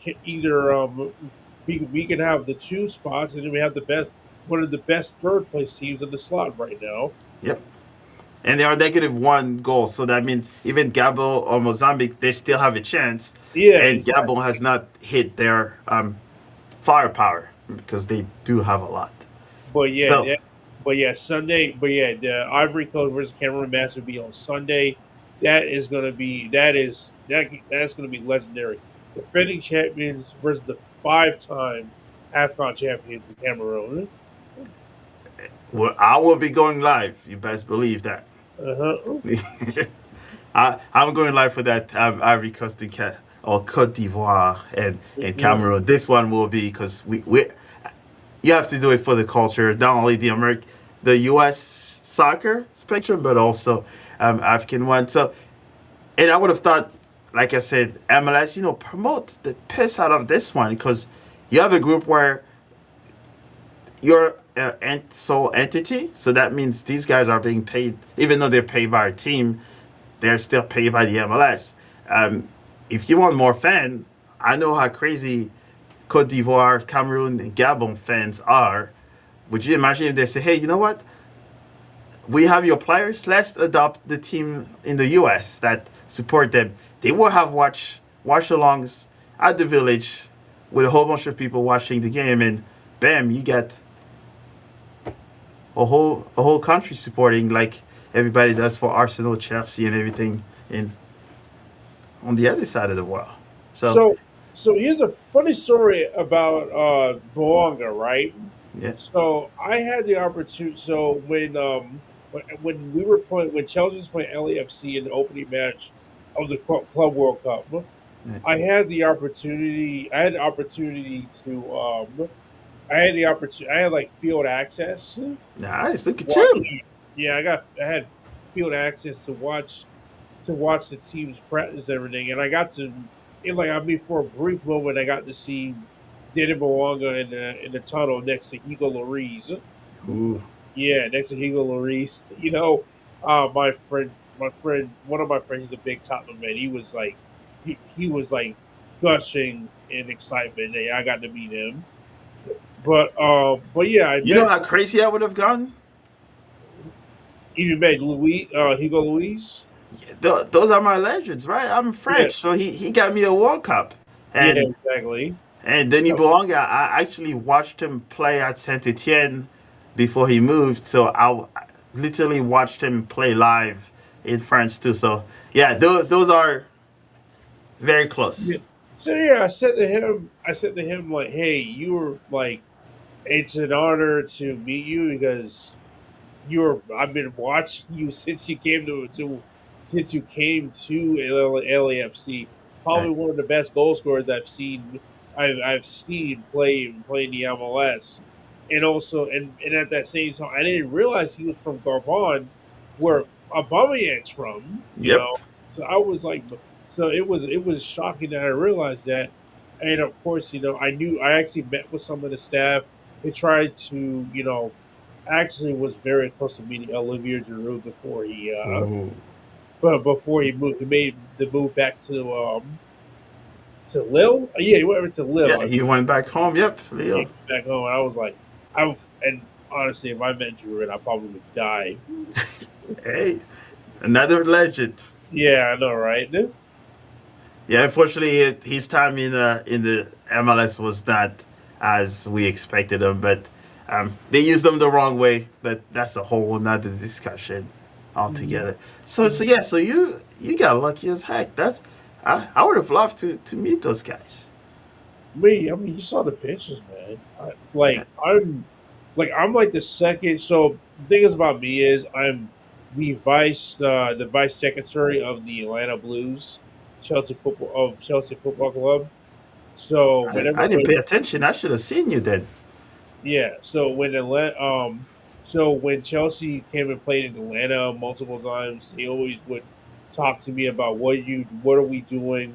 Speaker 2: we can have the two spots, and then we have the best one of the best third place teams in the slot right now.
Speaker 1: Yep. And they are -1 goal, so that means even Gabon or Mozambique, they still have a chance.
Speaker 2: Yeah,
Speaker 1: And
Speaker 2: exactly.
Speaker 1: Gabon has not hit their firepower because they do have a lot.
Speaker 2: But yeah,
Speaker 1: So
Speaker 2: Sunday. But yeah, the Ivory Coast versus Cameroon match will be on Sunday. That's gonna be legendary. Defending champions versus the 5-time AFCON champions in Cameroon.
Speaker 1: I will be going live. You best believe that.
Speaker 2: Uh-huh.
Speaker 1: I'm going live for that Ivory Coast or Cote d'Ivoire and
Speaker 2: Yeah.
Speaker 1: Cameroon. This one will be because we you have to do it for the culture, not only the U.S. soccer spectrum, but also African one. So, and I would have thought, like I said, MLS, promote the piss out of this one because you have a group where you're an sole entity. So that means these guys are being paid, even though they're paid by a team, they're still paid by the MLS. If you want more fan, I know how crazy Cote d'Ivoire, Cameroon, and Gabon fans are. Would you imagine if they say, hey, you know what? We have your players. Let's adopt the team in the US that support them. They will have watch alongs at the village with a whole bunch of people watching the game, and bam, you get a whole country supporting like everybody does for Arsenal, Chelsea, and everything in on the other side of the world. So
Speaker 2: So here's a funny story about Boanga, right?
Speaker 1: yeah,
Speaker 2: So I had the opportunity. So when we were playing when Chelsea was playing LAFC in the opening match of the Club World Cup.
Speaker 1: Yeah.
Speaker 2: I had the opportunity. I had the opportunity to. I had the opportunity. I had like field access.
Speaker 1: Nice. Look at
Speaker 2: Watch.
Speaker 1: you.
Speaker 2: Yeah, I got. I had field access to watch the team's practice and everything, and I got to. It like I mean, for a brief moment, I got to see Danny Mwanga in the tunnel next to Hugo Lloris.
Speaker 1: Ooh.
Speaker 2: Yeah, next to Hugo Lloris. My friend, one of my friends, he's a big Tottenham man. He was like gushing in excitement. Yeah, I got to meet him. But yeah, I
Speaker 1: You know
Speaker 2: met
Speaker 1: how crazy I would have gone?
Speaker 2: even met Hugo Luis.
Speaker 1: Those are my legends, right? I'm
Speaker 2: Yeah,
Speaker 1: French, so he got me a World Cup.
Speaker 2: yeah,
Speaker 1: And
Speaker 2: exactly.
Speaker 1: Denis
Speaker 2: Yep.
Speaker 1: Bouanga, I actually watched him play at Saint Etienne before he moved, so I literally watched him play live in France too. So yeah, those are very
Speaker 2: Yeah.
Speaker 1: close.
Speaker 2: So yeah, I said to him like, "Hey, you were like, it's an honor to meet you because I've been watching you since you came to since you came to LAFC. Probably
Speaker 1: Right.
Speaker 2: one of the best goal scorers I've seen play in the MLS. And also and at that same time I didn't realize he was from Gabon, where Aubameyang's from, you
Speaker 1: Yep.
Speaker 2: know. So I was like so it was shocking that I realized that. And of course, I actually met with some of the staff. They tried to, actually was very close to meeting Olivier Giroud
Speaker 1: Ooh.
Speaker 2: before he made the move back to Lille. Yeah, he went over to Lille.
Speaker 1: Yeah, he went back home. Yep,
Speaker 2: He
Speaker 1: Leo.
Speaker 2: came back home. And I was like, and honestly, if I met Giroud, I probably would die.
Speaker 1: Hey, another legend.
Speaker 2: Yeah, I know, right?
Speaker 1: Yeah, unfortunately, his time in the MLS was not as we expected him, but they used him the wrong way. But that's a whole another discussion
Speaker 2: Mhm.
Speaker 1: altogether. So yeah, so you got lucky as heck. I would have loved to meet those guys.
Speaker 2: I mean, you saw the pictures, man.
Speaker 1: Yeah.
Speaker 2: I'm like the second. So the thing is about me is I'm the vice secretary of the Atlanta Blues, Chelsea Football Club. So
Speaker 1: I didn't pay attention. I should have seen you then.
Speaker 2: yeah, so when Chelsea came and played in Atlanta multiple times, they always would talk to me about what are we doing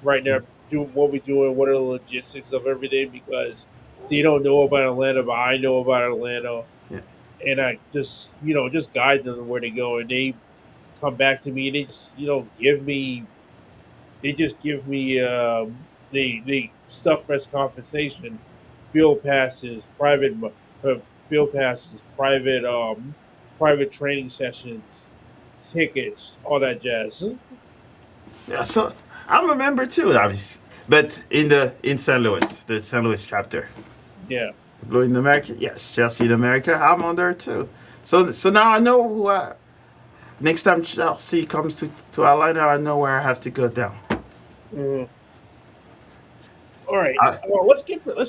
Speaker 2: right now, doing what we doing, what are the logistics of everything because they don't know about Atlanta, but I know about Atlanta,
Speaker 1: Yeah.
Speaker 2: and I just just guide them where to go, and they come back to me and they just give me the stuff as compensation, field passes, uh, private training sessions, tickets, all that jazz.
Speaker 1: Yeah, so I'm a member too, obviously, but in St. Louis, the St. Louis chapter.
Speaker 2: Yeah.
Speaker 1: Blue in America, yes. Chelsea in America, I'm on there too. So now I know who. Next time Chelsea comes to Atlanta, I know where I have to go down.
Speaker 2: Mhm. All right.
Speaker 1: I,
Speaker 2: Well, let's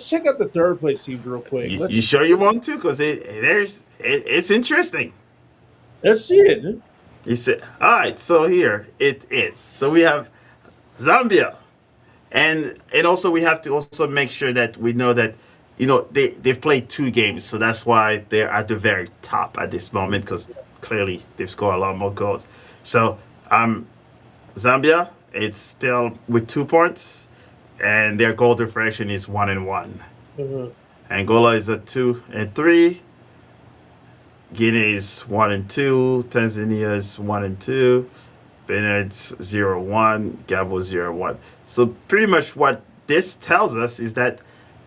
Speaker 2: check out the third place teams real quick.
Speaker 1: you sure you want to? Because it's interesting.
Speaker 2: Let's see it.
Speaker 1: You said, all right. So here it is. So we have Zambia, and also we have to also make sure that we know that they've played 2 games, so that's why they're at the very top at this moment because clearly they've scored a lot more goals. So Zambia, it's still with 2 points, and their goal differential is 1-1.
Speaker 2: Mhm.
Speaker 1: Angola is at 2-3. Guinea is 1-2. Tanzania is 1-2. Benin's 0-1. Gabo 0-1. So pretty much what this tells us is that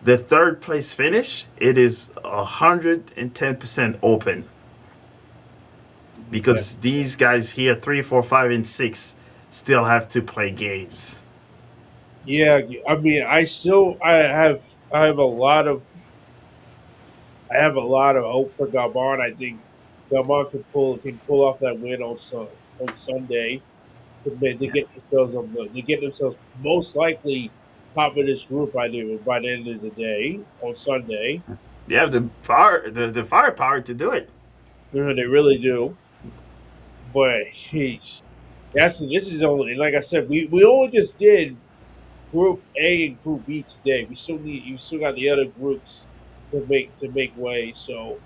Speaker 1: the third place finish, it is 110% open
Speaker 2: Yeah.
Speaker 1: because these guys here, 3, 4, 5, and 6, still have to play games.
Speaker 2: Yeah, I mean, I have a lot of I have a lot of hope for Gabon. I think Gabon can pull off that win on Sunday to
Speaker 1: Yeah.
Speaker 2: get themselves to get themselves most likely top of this group by the end of the day on Sunday.
Speaker 1: They have the power, the firepower to do it.
Speaker 2: They really do. But jeez. This is only, like I said, we only just did Group A and Group B today. You still got the other groups to make way. So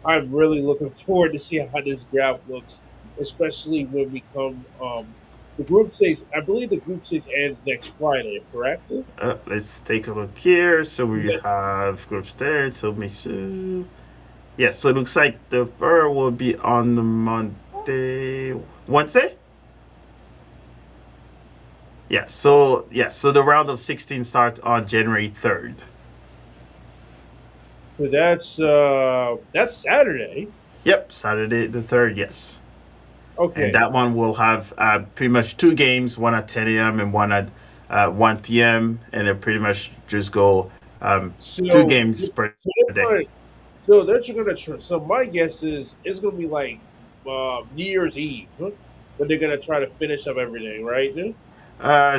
Speaker 2: I'm really looking forward to see how this graph looks, especially when we come the group stage. I believe the group stage ends next Friday, correct?
Speaker 1: Let's take a look here. So we
Speaker 2: Yeah.
Speaker 1: have groups there. So make sure. Yeah, so it looks like the fur will be on the Monday, Wednesday. So the round of 16 starts on January 3rd.
Speaker 2: So that's Saturday.
Speaker 1: Yep, Saturday the 3rd. Yes, and
Speaker 2: Okay.
Speaker 1: that one will have pretty much two games, one at 10 a.m. and one at 1 p.m. And they pretty much just go two
Speaker 2: So
Speaker 1: games per
Speaker 2: so they're
Speaker 1: day.
Speaker 2: trying. So they're gonna. So my guess is it's gonna be like New Year's Eve, huh? But they're gonna try to finish up everything, right?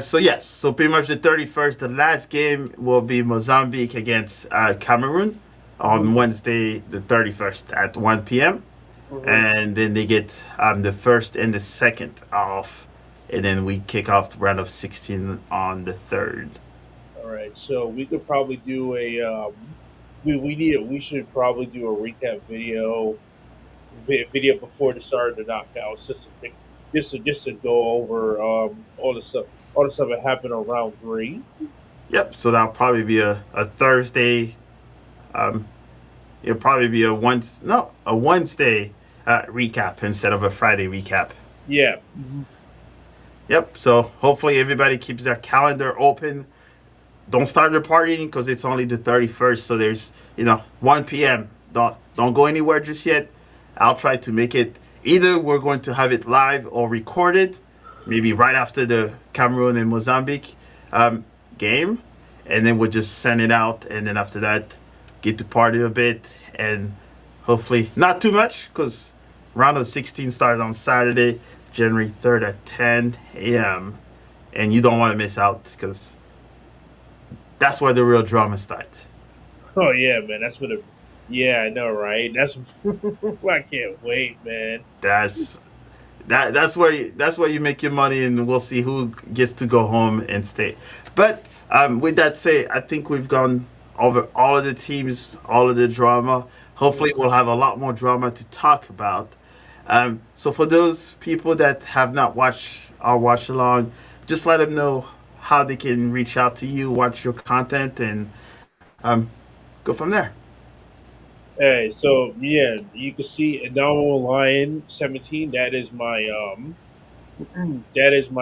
Speaker 1: So pretty much the 31st, the last game will be Mozambique against Cameroon on
Speaker 2: Mm-hmm.
Speaker 1: Wednesday, the 31st at 1 p.m.
Speaker 2: Mm-hmm.
Speaker 1: And then they get the first and the second off, and then we kick off the round of 16 on the 3rd.
Speaker 2: All right. So we could probably do a. We should probably do a recap video before the start of the knockouts, just to go over all the stuff that happened on round three.
Speaker 1: Yep, so that'll probably be a Thursday. Um, it'll probably be a Wednesday recap instead of a Friday recap.
Speaker 2: Yeah.
Speaker 1: Yep. So hopefully everybody keeps their calendar open. Don't start your partying because it's only the 31st. So there's 1 p.m. Don't go anywhere just yet. I'll try to make it. Either we're going to have it live or recorded, maybe right after the Cameroon and Mozambique game, and then we'll just send it out. And then after that, get to party a bit and hopefully not too much because round of 16 starts on Saturday, January 3rd at 10 a.m. And you don't want to miss out because that's where the real drama starts.
Speaker 2: Oh yeah, man. That's what. Yeah, I know, right? That's. I can't wait, man.
Speaker 1: That's that's where you make your money, and we'll see who gets to go home and stay. But with that said, I think we've gone over all of the teams, all of the drama. Hopefully, we'll have a lot more drama to talk about. So for those people that have not watched our watch along, just let them know how they can reach out to you, watch your content, and um, go from there.
Speaker 2: Hey, so yeah, you can see Anomal Lion 17. That is my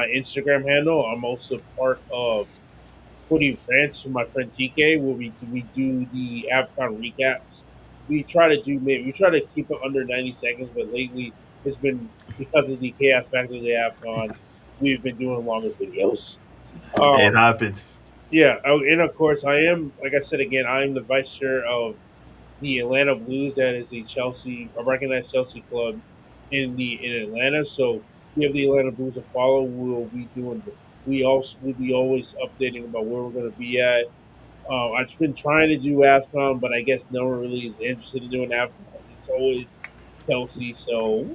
Speaker 2: Instagram handle. I'm also part of Footy France with my friend TK, where we do the AFCON recaps. We try to keep it under 90 seconds, but lately it's been because of the chaos factor of the AFCON, we've been doing longer videos.
Speaker 1: It
Speaker 2: Um,
Speaker 1: happens.
Speaker 2: yeah, oh, and of course I am, like I said again, I am the vice chair of the Atlanta Blues. That is a recognized Chelsea club in Atlanta. So we have the Atlanta Blues to follow. We'll be always updating about where we're going to be at. I've been trying to do AFCON, but I guess no one really is interested in doing AFCON. It's always Chelsea. So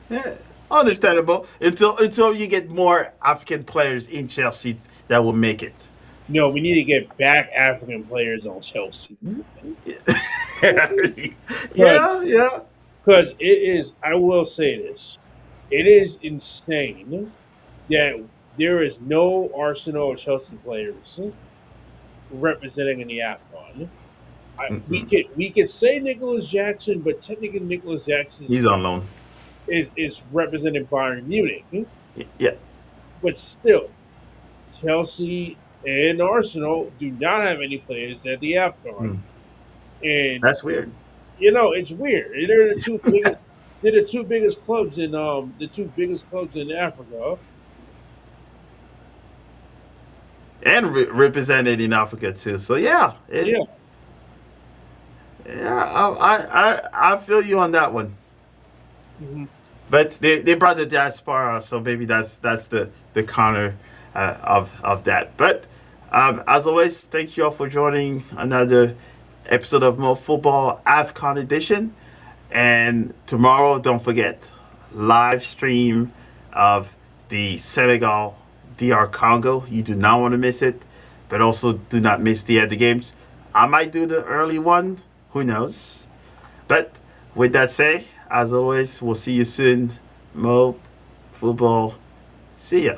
Speaker 1: Yeah, understandable. Until you get more African players in Chelsea that will make it.
Speaker 2: no, we need to get back African players on Chelsea.
Speaker 1: Yeah, yeah.
Speaker 2: Because it is, I will say this, it is insane that there is no Arsenal or Chelsea players representing in the AFCON. We could say Nicholas Jackson, but technically Nicholas Jackson
Speaker 1: He's on loan.
Speaker 2: is representing Bayern Munich.
Speaker 1: Yeah.
Speaker 2: But still, Chelsea and Arsenal do not have any players at the AFCON.
Speaker 1: Hmm.
Speaker 2: And
Speaker 1: That's weird.
Speaker 2: it's weird. They're the two biggest clubs in Africa.
Speaker 1: And represented in Africa too. So yeah,
Speaker 2: Yeah.
Speaker 1: I feel you on that one.
Speaker 2: Mhm.
Speaker 1: But they brought the diaspora, so maybe that's the counter of that. But as always, thank you all for joining another episode of Mo Football AFCON edition. And tomorrow, don't forget live stream of the Senegal DR Congo. You do not want to miss it, but also do not miss the other games. I might do the early one. Who knows? But with that said, as always, we'll see you soon. Mo, football. See ya.